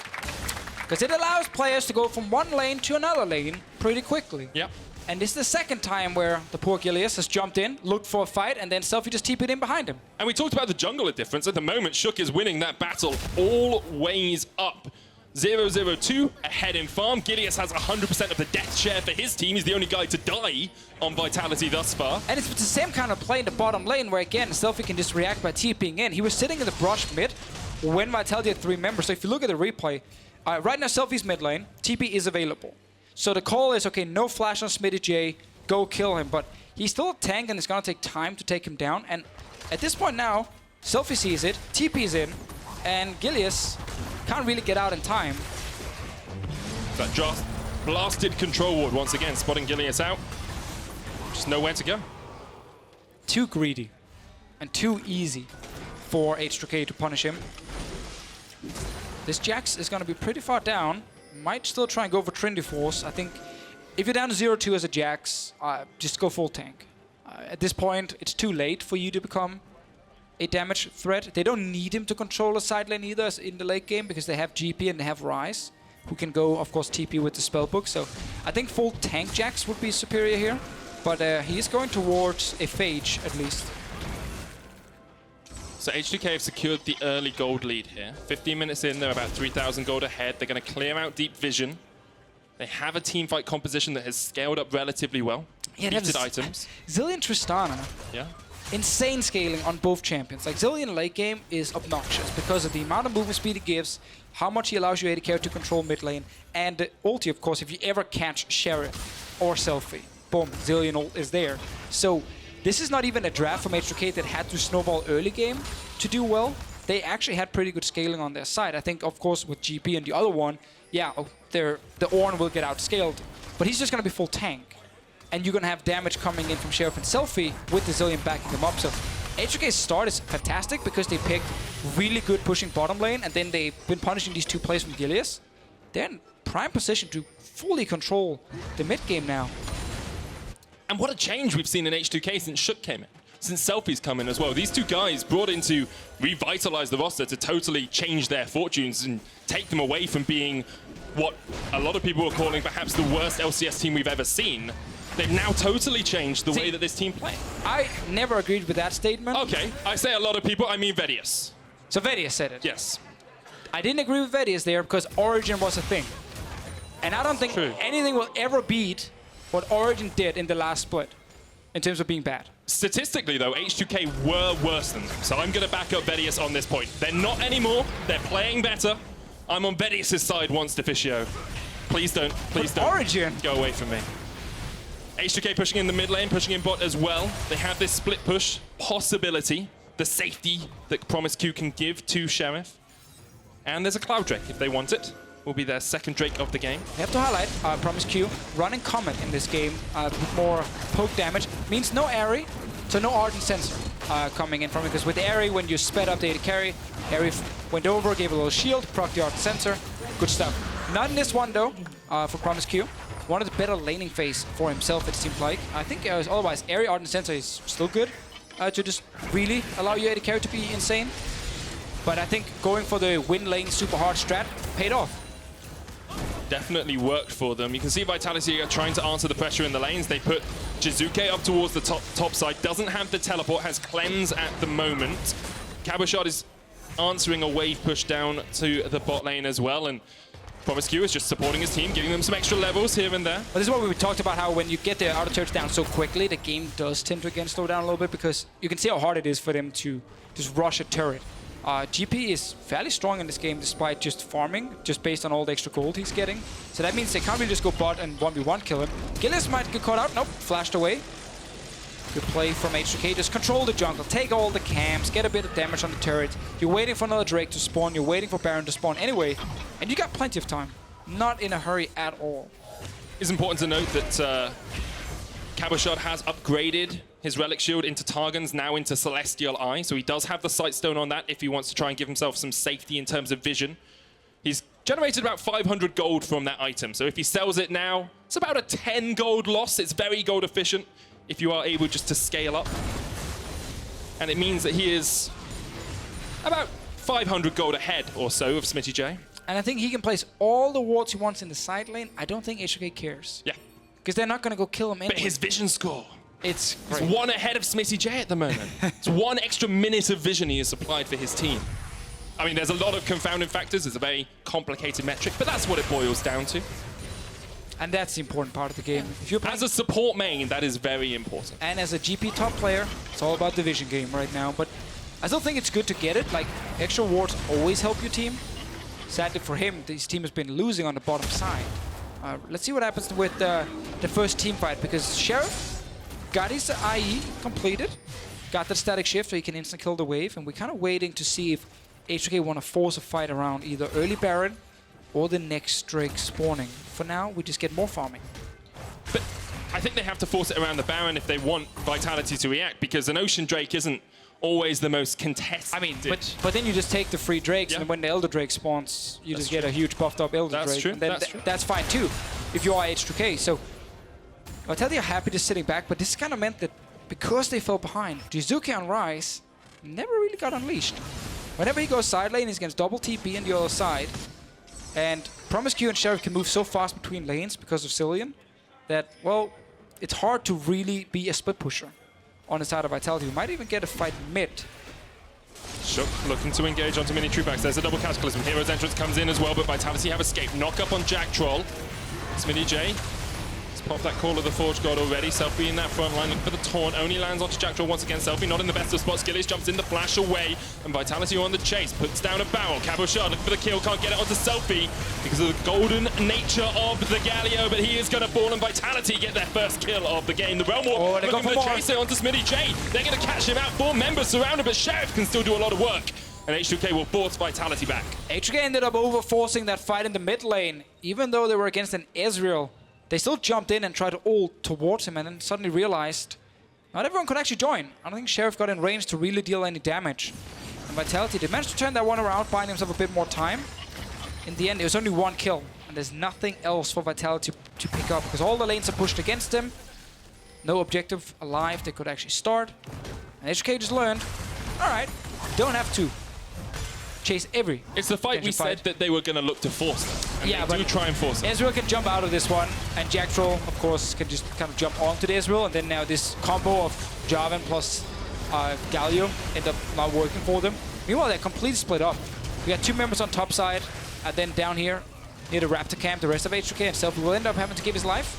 Because it allows players to go from one lane to another lane pretty quickly. Yep. And this is the second time where the poor Gilius has jumped in, looked for a fight, and then Selfie just TP'd in behind him. And we talked about the jungler difference. At the moment, Sjokz is winning that battle all ways up. 0-0-2 ahead in farm. Gilius has 100% of the death share for his team. He's the only guy to die on Vitality thus far. And it's the same kind of play in the bottom lane where, again, Selfie can just react by TPing in. He was sitting in the brush mid when Vitality had 3 members. So if you look at the replay, right now Selfie's mid lane, TP is available. So the call is, okay, no flash on Smittyj, go kill him. But he's still a tank and it's going to take time to take him down. And at this point now, Selfie sees it, TP's in, and Gilius can't really get out in time. That just blasted control ward once again, spotting Gilius out. Just nowhere to go. Too greedy and too easy for H2k to punish him. This Jax is going to be pretty far down. Might still try and go for Trinity Force. I think if you're down to 0-2 as a Jax, just go full tank. At this point, it's too late for you to become a damage threat. They don't need him to control a side lane either in the late game because they have GP and they have Ryze, who can go, of course, TP with the spellbook. So I think full tank Jax would be superior here, but he is going towards a Phage at least. So H2k have secured the early gold lead here. 15 minutes in, they're about 3,000 gold ahead. They're going to clear out deep vision. They have a team fight composition that has scaled up relatively well. Yeah, Beated items. Zilean Tristana. Yeah. Insane scaling on both champions. Like, Zilean late game is obnoxious because of the amount of movement speed he gives, how much he allows your AD carry to control mid lane, and the ulti, of course, if you ever catch Sheriff or Selfie. Boom, Zilean ult is there. So this is not even a draft from H2k that had to snowball early game to do well. They actually had pretty good scaling on their side. I think, of course, with GP and the other one, yeah, the Ornn will get outscaled, but he's just going to be full tank. And you're going to have damage coming in from Sheriff and Selfie with the Zilean backing them up. So H2k's start is fantastic because they picked really good pushing bottom lane, and then they've been punishing these 2 plays from Gilius. They're in prime position to fully control the mid game now. And what a change we've seen in H2k since Sjokz came in, since Selfie's come in as well. These 2 guys brought in to revitalize the roster, to totally change their fortunes and take them away from being what a lot of people are calling perhaps the worst LCS team we've ever seen. They've now totally changed the way that this team plays. I never agreed with that statement. Okay, I say a lot of people, I mean Vedius. So Vedius said it. Yes. I didn't agree with Vedius there because Origin was a thing. And I don't think anything will ever beat what Origin did in the last split in terms of being bad. Statistically, though, H2k were worse than them. So I'm going to back up Vedius on this point. They're not anymore. They're playing better. I'm on Vedius' side once, Deficio. Please don't. Please don't. Origin. Go away from me. H2k pushing in the mid lane, pushing in bot as well. They have this split push possibility, the safety that Promisq can give to Sheriff. And there's a Cloud Drake if they want it. Will be their second Drake of the game. We have to highlight Promisq running Comet in this game with more poke damage. Means no Airy, so no Ardent Sensor coming in from it. Because with Airy, when you sped up the AD carry, Airy went over, gave a little shield, proc the Ardent Sensor. Good stuff. Not in this one though for Promisq. One of the better laning phase for himself, it seems like. I think otherwise, Airy Ardent Sensor is still good to just really allow your AD carry to be insane. But I think going for the win lane super hard strat paid off. Definitely worked for them. You can see Vitality are trying to answer the pressure in the lanes. They put Jiizuké up towards the top side. Doesn't have the teleport, has cleanse at the moment. Cabochard is answering a wave push down to the bot lane as well. And Promisq is just supporting his team, giving them some extra levels here and there. But this is what we talked about, how when you get the outer turrets down so quickly, the game does tend to again slow down a little bit because you can see how hard it is for them to just rush a turret. GP is fairly strong in this game despite just farming, just based on all the extra gold he's getting. So that means they can't really just go bot and 1v1 kill him. Gilius might get caught out. Nope, flashed away. Good play from H2k. Just control the jungle, take all the camps, get a bit of damage on the turret. You're waiting for another Drake to spawn, you're waiting for Baron to spawn anyway, and you got plenty of time. Not in a hurry at all. It's important to note that Cabochard has upgraded his Relic Shield into Targon's, now into Celestial Eye, so he does have the Sightstone on that if he wants to try and give himself some safety in terms of vision. He's generated about 500 gold from that item, so if he sells it now, it's about a 10 gold loss. It's very gold efficient if you are able just to scale up. And it means that he is about 500 gold ahead or so of Smittyj. And I think he can place all the wards he wants in the side lane. I don't think H2k cares. Yeah. Because they're not going to go kill him anyway. But his vision score. It's He's one ahead of Smittyj at the moment. It's one extra minute of vision he has supplied for his team. I mean, there's a lot of confounding factors. It's a very complicated metric, but that's what it boils down to. And that's the important part of the game. If you're As a support main, that is very important. And as a GP top player, it's all about the vision game right now. But I still think it's good to get it. Like, extra wards always help your team. Sadly for him, his team has been losing on the bottom side. Let's see what happens with the first team fight, because Sheriff got his IE completed, got that static shift so he can instant kill the wave, and we're kind of waiting to see if H2k want to force a fight around either early Baron or the next Drake spawning. For now, we just get more farming. But I think they have to force it around the Baron if they want Vitality to react, because an Ocean Drake isn't always the most contested. I mean, but then you just take the free Drakes, and when the Elder Drake spawns, you just get a huge buffed up Elder Drake. True. And then that's fine too, if you are H2k. So Vitality are happy just sitting back, but this kind of meant that because they fell behind, Jiizuké on Ryze never really got unleashed. Whenever he goes side lane, he's against double TP on the other side. And Promisq and Sheriff can move so fast between lanes because of Zilean that, well, it's hard to really be a split pusher on the side of Vitality. We might even get a fight mid. Sjokz looking to engage onto Minitroupax. There's a double Cataclysm. Hero's Entrance comes in as well, but Vitality have escaped. Knock up on Jactroll. Smittyj. Popped that Call of the Forge God already. Selfie in that front line, looking for the taunt. Only lands onto Jactroll once again. Selfie not in the best of spots. Gilius jumps in the flash away. And Vitality on the chase. Puts down a barrel. Cabochard looking for the kill. Can't get it onto Selfie because of the golden nature of the Galio. But he is going to fall, and Vitality get their first kill of the game. The Realm Warp looking for the chase onto Smittyj. They're going to catch him out. 4 members surrounded, but Sheriff can still do a lot of work. And H2k will force Vitality back. H2k ended up overforcing that fight in the mid lane. Even though they were against an Ezreal, they still jumped in and tried to ult towards him, and then suddenly realized not everyone could actually join. I don't think Sheriff got in range to really deal any damage. And Vitality, they managed to turn that one around, buying himself a bit more time. In the end, it was only 1 kill, and there's nothing else for Vitality to pick up, because all the lanes are pushed against him. No objective alive they could actually start. And H2k just learned, alright, don't have to chase every. It's the fight we said that they were going to look to force them. And yeah, they do try and force it. Ezreal can jump out of this one, and Jactroll, of course, can just kind of jump onto the Ezreal, and then now this combo of Jarvan plus Galio end up not working for them. Meanwhile, they're completely split up. We got 2 members on top side, and then down here, near the Raptor camp, the rest of H2k and Selfie will end up having to give his life.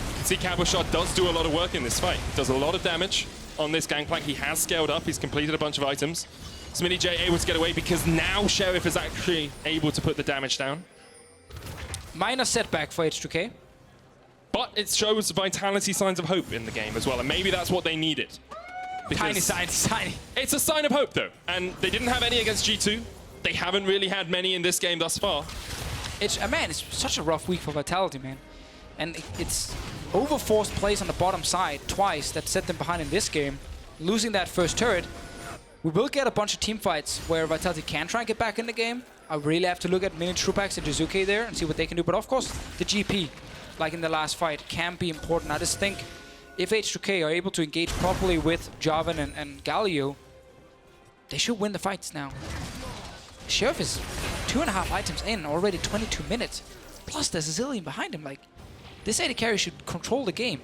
You can see Cabochard does do a lot of work in this fight. Does a lot of damage on this Gangplank. He has scaled up. He's completed a bunch of items. Smittyj able to get away because now Sheriff is actually able to put the damage down. Minor setback for H2k. But it shows Vitality signs of hope in the game as well, and maybe that's what they needed. Tiny signs, tiny. It's a sign of hope though, and they didn't have any against G2. They haven't really had many in this game thus far. Man, it's such a rough week for Vitality, man. And it's overforced plays on the bottom side twice that set them behind in this game. Losing that first turret. We will get a bunch of team fights where Vitality can try and get back in the game. I really have to look at Minitroupax and Jiizuké there and see what they can do. But of course, the GP, like in the last fight, can be important. I just think if H2k are able to engage properly with Jarvan and Galio, they should win the fights now. Sheriff is 2.5 items in, already 22 minutes. Plus there's a Zilean behind him. Like, this AD carry should control the game.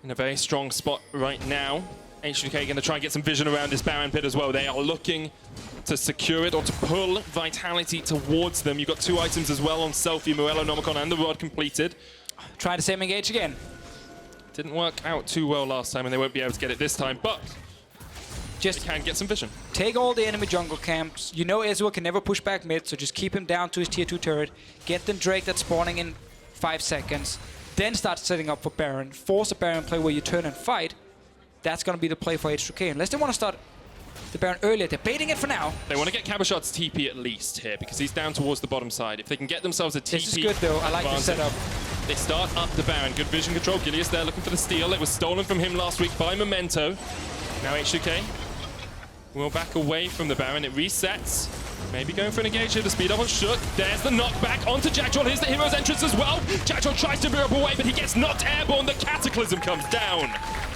In a very strong spot right now. H2k going to try and get some vision around this Baron pit as well. They are looking to secure it or to pull Vitality towards them. You've got 2 items as well on Selfie, Morello, Nomicon, and the Rod completed. Try the same engage again. Didn't work out too well last time, and they won't be able to get it this time, but just can get some vision. Take all the enemy jungle camps. You know Ezreal can never push back mid, so just keep him down to his tier 2 turret. Get them Drake that's spawning in 5 seconds. then start setting up for Baron. Force a Baron play where you turn and fight. That's going to be the play for H2k. Unless they want to start the Baron earlier, they're baiting it for now. They want to get Cabochard's TP at least here because he's down towards the bottom side. If they can get themselves a TP... This is good though, I like the setup. They start up the Baron. Good vision control. Gilius there looking for the steal. It was stolen from him last week by Memento. Now H2k will back away from the Baron. It resets. Maybe going for an engage here to speed up on Sjokz. There's the knockback onto Jactroll. Here's the hero's entrance as well. Jactroll tries to veer up away, but he gets knocked airborne. The Cataclysm comes down.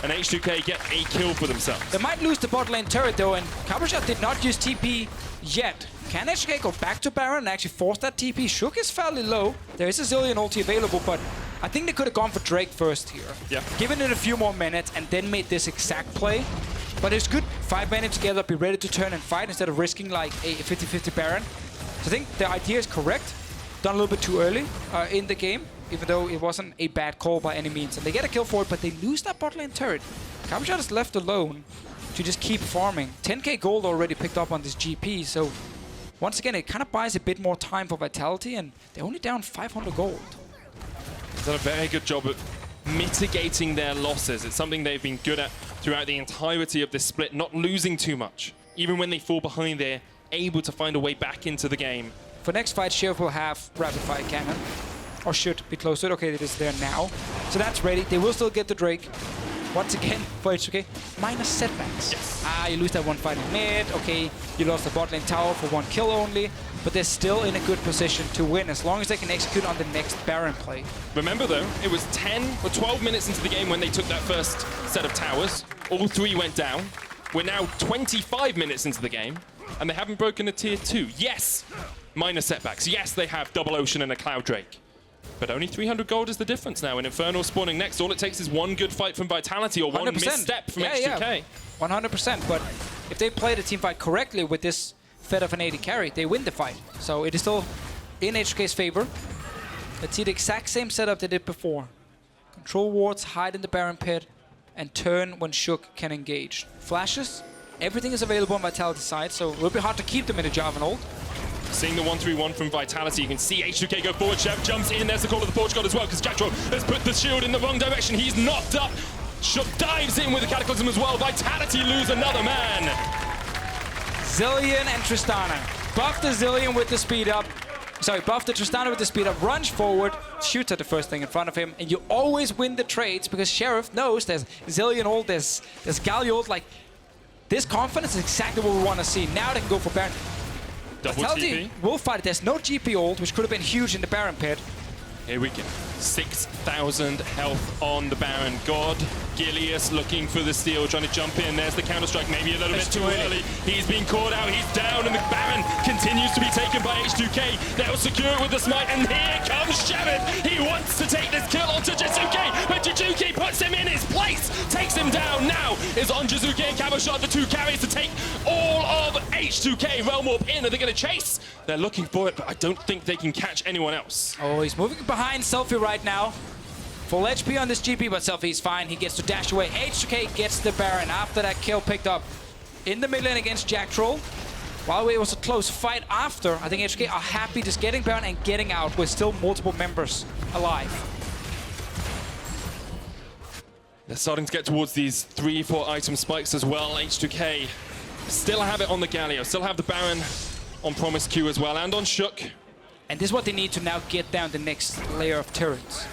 And H2k get a kill for themselves. They might lose the bot lane turret though, and Cabochard did not use TP yet. Can H2k go back to Baron and actually force that TP? Sjokz is fairly low. There is a Zilean ulti available, but I think they could have gone for Drake first here. Yeah. Given it a few more minutes and then made this exact play. But it's good. 5 minutes together, be ready to turn and fight instead of risking like a 50-50 Baron. So I think the idea is correct. Done a little bit too early in the game, even though it wasn't a bad call by any means. And they get a kill for it, but they lose that bot lane turret. Cabochard is left alone to just keep farming. 10k gold already picked up on this GP, so once again, it kind of buys a bit more time for Vitality, and they're only down 500 gold. They've done a very good job of mitigating their losses. It's something they've been good at throughout the entirety of this split, not losing too much. Even when they fall behind, they're able to find a way back into the game. For next fight, Sjokz will have rapid fire cannon, or should be close to it. Okay, it is there now. So that's ready. They will still get the Drake. Once again, for H2k, minus setbacks. Yes. You lose that one fight in mid. Okay, you lost the bot lane tower for 1 kill only. But they're still in a good position to win as long as they can execute on the next Baron play. Remember though, it was 10 or 12 minutes into the game when they took that first set of towers. All 3 went down. We're now 25 minutes into the game, and they haven't broken a tier 2. Yes, minor setbacks. Yes, they have Double Ocean and a Cloud Drake. But only 300 gold is the difference now. And Infernal spawning next. All it takes is one good fight from Vitality or 100%. One misstep from H2k. 100%. But if they play the team fight correctly with this fed of an AD carry, they win the fight. So it is still in H2k's favor. Let's see the exact same setup they did before. Control wards, hide in the Baron pit, and turn when Sjokz can engage. Flashes, everything is available on Vitality's side, so it will be hard to keep them in a Jarvan ult. Seeing the 1-3-1 from Vitality, you can see H2k go forward. Chef jumps in. There's the call of the Porch God as well, because Jactroll has put the shield in the wrong direction. He's knocked up. Sjokz dives in with the Cataclysm as well. Vitality lose another man. Zilean and Tristana. Buff the Zilean with the speed up. Sorry, buff the Tristana with the speed up. Runs forward, shoots at the first thing in front of him, and you always win the trades because Sheriff knows there's Zilean ult, there's Galio ult. Like, this confidence is exactly what we want to see. Now they can go for Baron. Vitality will fight. There's no GP ult, which could have been huge in the Baron pit. Here we go. 6,000 health on the Baron. God, Gilius looking for the steal, trying to jump in. There's the counter-strike, maybe a little bit too early. He's being caught out, he's down, and the Baron continues to be taken by H2k. They'll secure it with the smite, and here comes Sheriff. He wants to take this kill onto Jiizuké, but Jiizuké puts him in his place, takes him down. Now is on Jiizuké and Cabochard, the 2 carries to take all of H2k. Realm Warp in, are they going to chase? They're looking for it, but I don't think they can catch anyone else. Oh, he's moving behind Selfie right now. Full HP on this GP, but Selfie's fine. He gets to dash away. H2k gets the Baron after that kill picked up in the mid lane against Jactroll. While it was a close fight after, I think H2k are happy just getting Baron and getting out with still multiple members alive. They're starting to get towards these 3-4 item spikes as well. H2k still have it on the Galio, still have the Baron on Promisq as well, and on Sjokz. And this is what they need to now get down the next layer of turrets.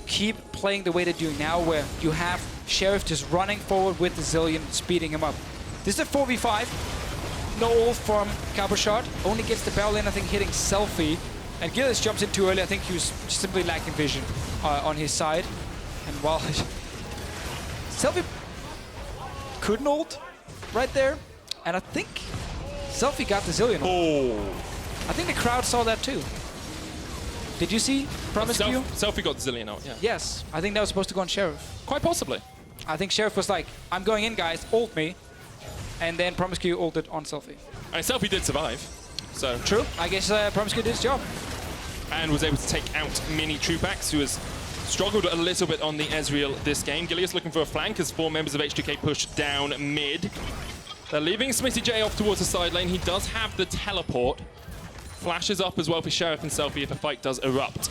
Keep playing the way they're doing now, where you have Sheriff just running forward with the Zilean, speeding him up. This is a 4v5. No ult from Cabochard. Only gets the barrel in, I think, hitting Selfie. And Gilius jumps in too early. I think he was simply lacking vision on his side. And while Selfie couldn't ult right there. And I think Selfie got the Zilean. Oh. I think the crowd saw that too. Did you see Promisq? Selfie got the Zilean out, yeah. Yes, I think that was supposed to go on Sheriff. Quite possibly. I think Sheriff was like, I'm going in, guys, ult me. And then Promisq ulted on Selfie. And Selfie did survive, so... True, I guess Promisq did his job. and was able to take out Minitroupax, who has struggled a little bit on the Ezreal this game. Gilius looking for a flank as 4 members of H2k push down mid. They're leaving Smittyj off towards the side lane. He does have the teleport. Flashes up as well for Sheriff and Selfie if a fight does erupt.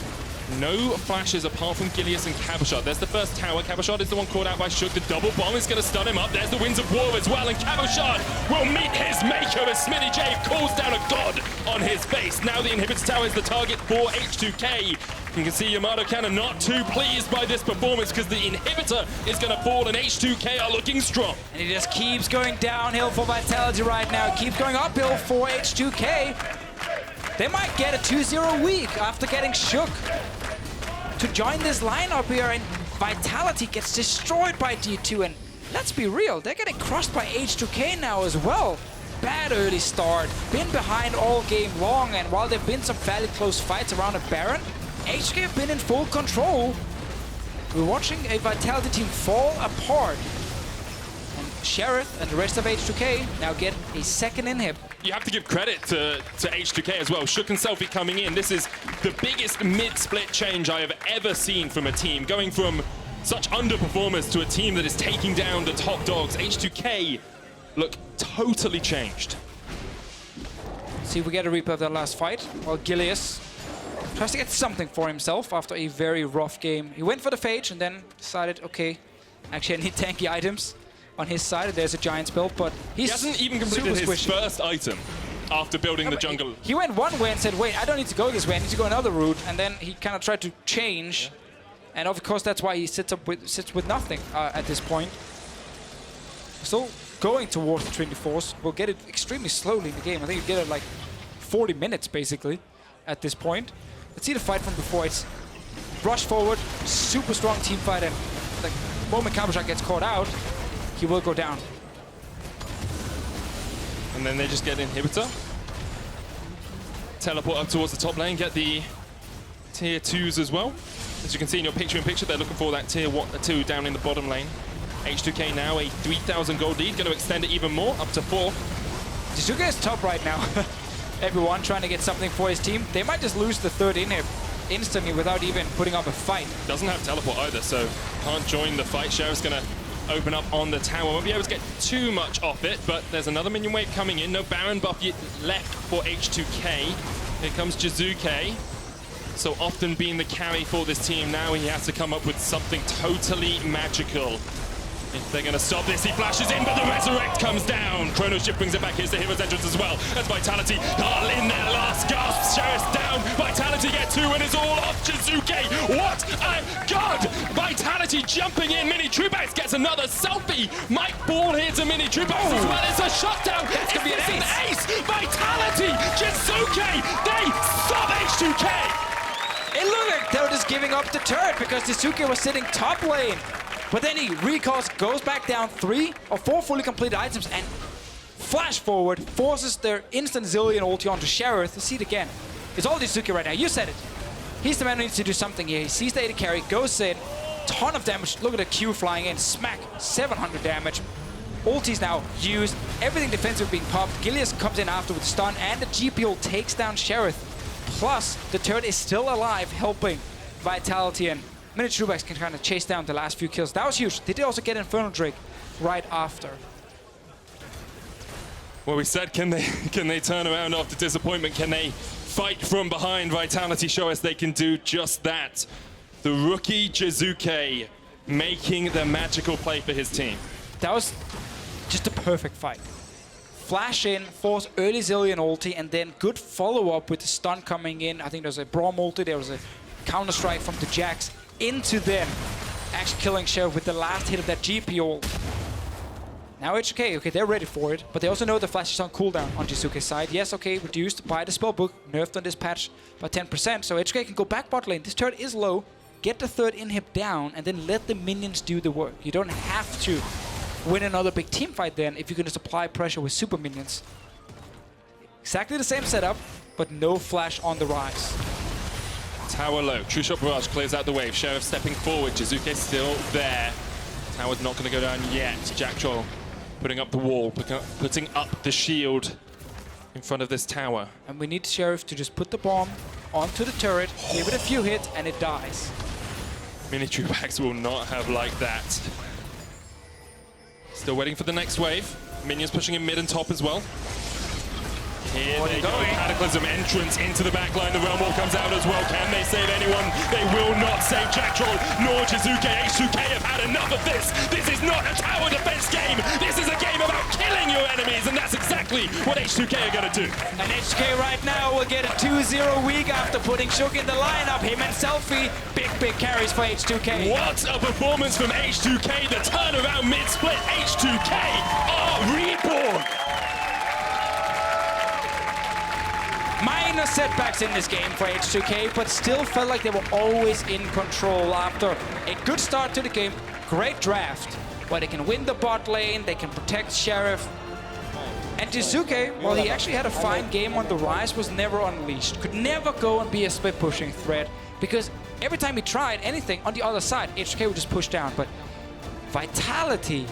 No flashes apart from Gilius and Cabochard. There's the first tower. Cabochard is the one caught out by Sjokz. The double bomb is going to stun him up. There's the Winds of War as well. And Cabochard will meet his maker as Smittyj calls down a god on his base. Now the inhibitor tower is the target for H2k. You can see Yamato Cannon not too pleased by this performance because the inhibitor is going to fall and H2k are looking strong. And he just keeps going downhill for Vitality right now. Keeps going uphill for H2k. They might get a 2-0 week after getting shook to join this lineup here, and Vitality gets destroyed by G2. And let's be real, they're getting crushed by H2k now as well. Bad early start, been behind all game long, and while there have been some fairly close fights around a Baron, H2k have been in full control. We're watching a Vitality team fall apart. And Sheriff and the rest of H2k now get a second inhib. You have to give credit to H2k as well. Sjokz and Selfie coming in. This is the biggest mid-split change I have ever seen from a team. Going from such underperformers to a team that is taking down the top dogs. H2k look totally changed. See if we get a replay of that last fight. While Gilius tries to get something for himself after a very rough game. He went for the Phage and then decided, okay, actually I need tanky items on his side. There's a Giant's build, but he hasn't even completed his first item after building the jungle. He went one way and said, wait, I don't need to go this way, I need to go another route. And then he kind of tried to change. And of course, that's why he sits with nothing at this point. Still going towards the Trinity Force. We'll get it extremely slowly in the game. I think you get it like 40 minutes, basically, at this point. Let's see the fight from before. It's rush forward, super strong team fight, and the moment Cabochard gets caught out, he will go down. And then they just get inhibitor. Teleport up towards the top lane, get the tier 2s as well. As you can see in your picture-in-picture, they're looking for that tier 2 down in the bottom lane. H2k now a 3,000 gold lead, going to extend it even more, up to 4. Jiizuké is top right now. Everyone trying to get something for his team. They might just lose the third inhib instantly without even putting up a fight. Doesn't have teleport either, so can't join the fight. Sheriff's going to open up on the tower. Won't be able to get too much off it, but there's another minion wave coming in. No Baron buff yet left for H2k. Here comes Jiizuké. So often being the carry for this team, now he has to come up with something totally magical. If they're going to stop this, he flashes in, but the Resurrect comes down. Chrono Shift brings it back. Here's the Hero's Entrance as well. As Vitality are in their last gasp. Sheriff's down. Vitality get 2, and it's all off Jiizuké. What a god! Vitality jumping in. Minitroupax gets another Selfie. Might fall here to Minitroupax as well. It's a shutdown. It's going to be an ace. Vitality, Jiizuké, they stop H2k. It looked like they were just giving up the turret because Jiizuké was sitting top lane. But then he recalls, goes back down 3 or 4 fully completed items and flash forward, forces their instant Zilean ulti onto Sheriff. See it again. It's all Jiizuké right now. You said it. He's the man who needs to do something here. He sees the AD carry, goes in, ton of damage. Look at the Q flying in, smack, 700 damage. Ulti's now used, everything defensive being popped. Gilius comes in after with stun, and the GPO takes down Sheriff. Plus, the turret is still alive, helping Vitality, and Minitroupax can kind of chase down the last few kills. That was huge. They did also get Infernal Drake right after. Well, we said, can they turn around after disappointment? Can they fight from behind? Vitality show us they can do just that. The rookie Jiizuké making the magical play for his team. That was just a perfect fight. Flash in, force early Zilean ulti, and then good follow-up with the stun coming in. I think there was a Braum ulti, there was a counter-strike from the Jax into them. Actually killing Sheriff with the last hit of that GP ult. Now H2k, okay, they're ready for it, but they also know the flash is on cooldown on Jiizuké's side. Yes, okay, reduced by the spellbook, nerfed on this patch by 10%, so H2k can go back bot lane. This turret is low, get the third inhib down, and then let the minions do the work. You don't have to win another big team fight then if you can just apply pressure with super minions. Exactly the same setup, but no flash on the Ryze. Tower low. True Shot Barrage clears out the wave. Sheriff stepping forward. Jiizuké still there. Tower's not going to go down yet. Jactroll putting up the wall, putting up the shield in front of this tower. And we need Sheriff to just put the bomb onto the turret, give it a few hits, and it dies. Minitroupax will not have liked that. Still waiting for the next wave. Minions pushing in mid and top as well. Here they go. Cataclysm entrance into the backline. The Realm Wall comes out as well. Can they save anyone? They will not save Jactroll nor Jiizuké. H2k have had enough of this. This is not a tower defense game. This is a game about killing your enemies, and that's exactly what H2k are going to do. And H2k right now will get a 2-0 week after putting Sjokz in the lineup. Him and Selfie, big carries for H2k. What a performance from H2k. The turnaround mid-split. H2k are reborn. Minor setbacks in this game for H2k, but still felt like they were always in control after a good start to the game. Great draft, where they can win the bot lane, they can protect Sheriff. And Jiizuké, well, he actually had a fine game on the Ryze, was never unleashed. Could never go and be a split pushing threat, because every time he tried anything on the other side, H2k would just push down. But Vitality,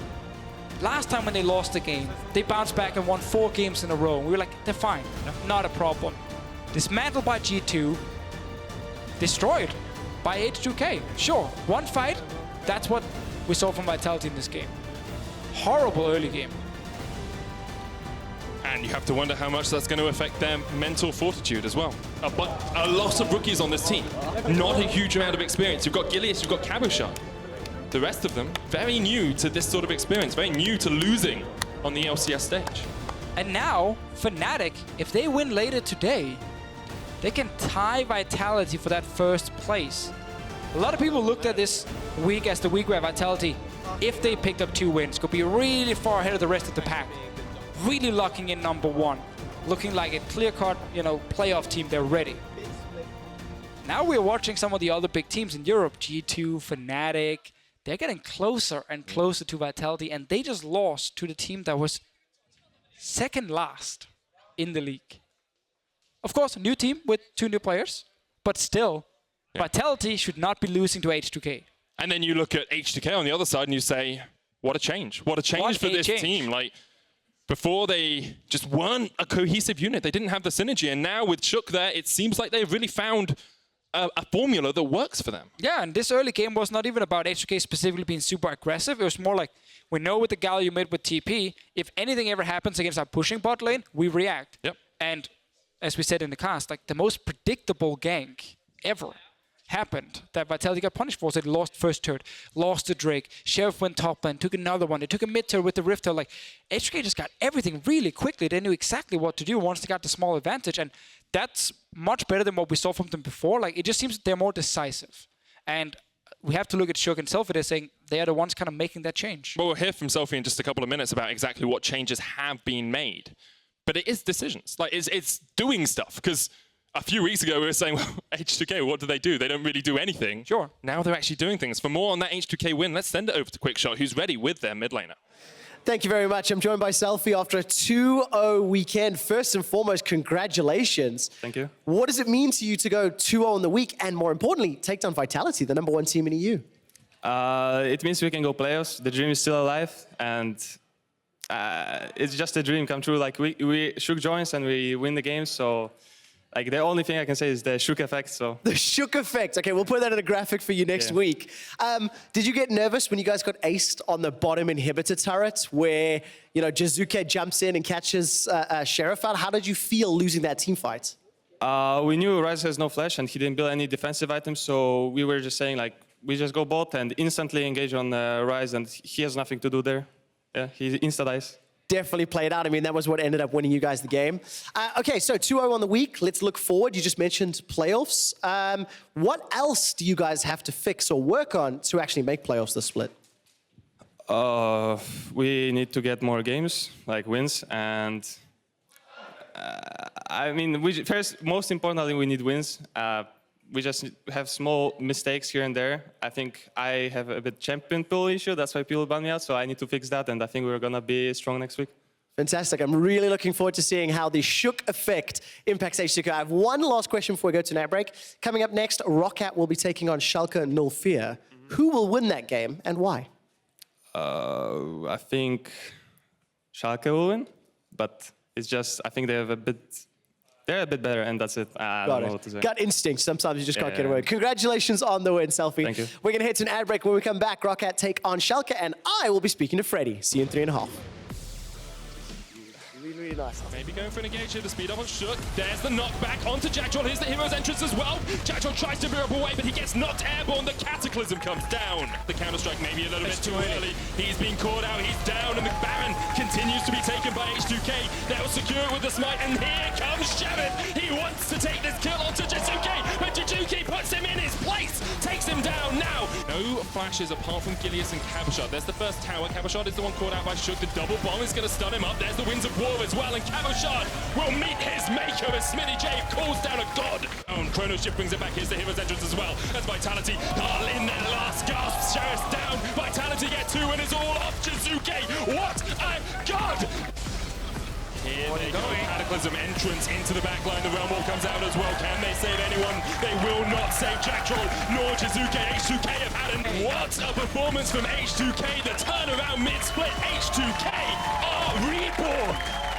last time when they lost the game, they bounced back and won 4 games in a row. We were like, they're fine, not a problem. Dismantled by G2, destroyed by H2k. Sure, one fight, that's what we saw from Vitality in this game. Horrible early game. And you have to wonder how much that's going to affect their mental fortitude as well. But a lot of rookies on this team, not a huge amount of experience. You've got Gilius, you've got Cabochard. The rest of them, very new to this sort of experience, very new to losing on the LCS stage. And now, Fnatic, if they win later today, they can tie Vitality for that first place. A lot of people looked at this week as the week where Vitality, if they picked up 2 wins, could be really far ahead of the rest of the pack. Really locking in #1. Looking like a clear-cut, playoff team, they're ready. Now we're watching some of the other big teams in Europe, G2, Fnatic. They're getting closer and closer to Vitality, and they just lost to the team that was second last in the league. Of course, a new team with 2 new players, but still, Vitality should not be losing to H2k. And then you look at H2k on the other side and you say, what a change. What a change for this team. Like, before they just weren't a cohesive unit. They didn't have the synergy. And now with Sjokz there, it seems like they've really found a formula that works for them. Yeah, and this early game was not even about H2k specifically being super aggressive. It was more like, we know with the Galio mid with TP, if anything ever happens against our pushing bot lane, we react. Yep. And as we said in the cast, like the most predictable gank ever happened that Vitality got punished for. So they lost first turret, lost the Drake, Sheriff went top lane, took another one. They took a mid turret with the Rift turret. Like, H2k just got everything really quickly. They knew exactly what to do once they got the small advantage. And that's much better than what we saw from them before. Like, it just seems they're more decisive. And we have to look at Sjokz and Selfie. They're saying they are the ones kind of making that change. Well, we'll hear from Selfie in just a couple of minutes about exactly what changes have been made. But it is decisions. Like, it's doing stuff. Because a few weeks ago, we were saying, well, H2k, what do? They don't really do anything. Sure. Now they're actually doing things. For more on that H2k win, let's send it over to Quickshot, who's ready with their mid laner. Thank you very much. I'm joined by Selfie after a 2-0 weekend. First and foremost, congratulations. Thank you. What does it mean to you to go 2-0 in the week and, more importantly, take down Vitality, the #1 team in EU? It means we can go playoffs. The dream is still alive, and it's just a dream come true. Like, Sjokz joins and we win the game, so like the only thing I can say is the Sjokz effect. So the Sjokz effect. Okay, we'll put that in a graphic for you next week. Did you get nervous when you guys got aced on the bottom inhibitor turret, where Jiizuké jumps in and catches Sheriff out? How did you feel losing that team fight? We knew Ryze has no flash and he didn't build any defensive items, so we were just saying like we just go bot and instantly engage on Ryze, and he has nothing to do there. Yeah, he insta-dies. Definitely played out. I mean, that was what ended up winning you guys the game. Okay, so 2-0 on the week. Let's look forward. You just mentioned playoffs. What else do you guys have to fix or work on to actually make playoffs this split? We need to get more games, like wins, and I mean, most importantly, we need wins. We just have small mistakes here and there. I think I have a bit champion pool issue. That's why people ban me out. So I need to fix that. And I think we're going to be strong next week. Fantastic. I'm really looking forward to seeing how the Sjokz effect impacts H2k. I have one last question before we go to an ad break. Coming up next, Roccat will be taking on Schalke 04. Who will win that game and why? I think Schalke will win. But it's just, I think they have they're a bit better, and that's it. I don't know what to say. Gut instinct. Sometimes you just can't get away. Congratulations on the win, Selfie. Thank you. We're going to head to an ad break. When we come back, Roccat take on Schalke, and I will be speaking to Freddy. See you in 3.5. really nice. Maybe going for an engage here, the speed up on Sjokz. There's the knockback onto Jactroll. Here's the hero's entrance as well. Jactroll tries to veer up away, but he gets knocked airborne. The Cataclysm comes down. The counter-strike maybe a little bit too early. He's being caught out, he's down, and the Baron continues to be taken by H2k. They'll secure it with the smite, and here comes Sjokz. He wants to take this kill onto Jiizuké, but Jiizuké puts him in his place, takes him down now. No flashes apart from Gilius and Cabochard. There's the first tower. Cabochard is the one caught out by Sjokz. The double bomb is going to stun him up. There's the Winds of War as well, and Cabochard will meet his maker as Smittyj calls down a god. Chrono Shift brings it back. Here's the hero's entrance as well. As Vitality are in their last gasp. Sjokz down. Vitality get 2 and it's all off Jiizuké. What a god! Here they go, Cataclysm entrance into the backline. The Realm Wall comes out as well. Can they save anyone? They will not save Jactroll nor Jiizuké. H2k have had an... What a performance from H2k. The turnaround mid-split. H2k are reborn.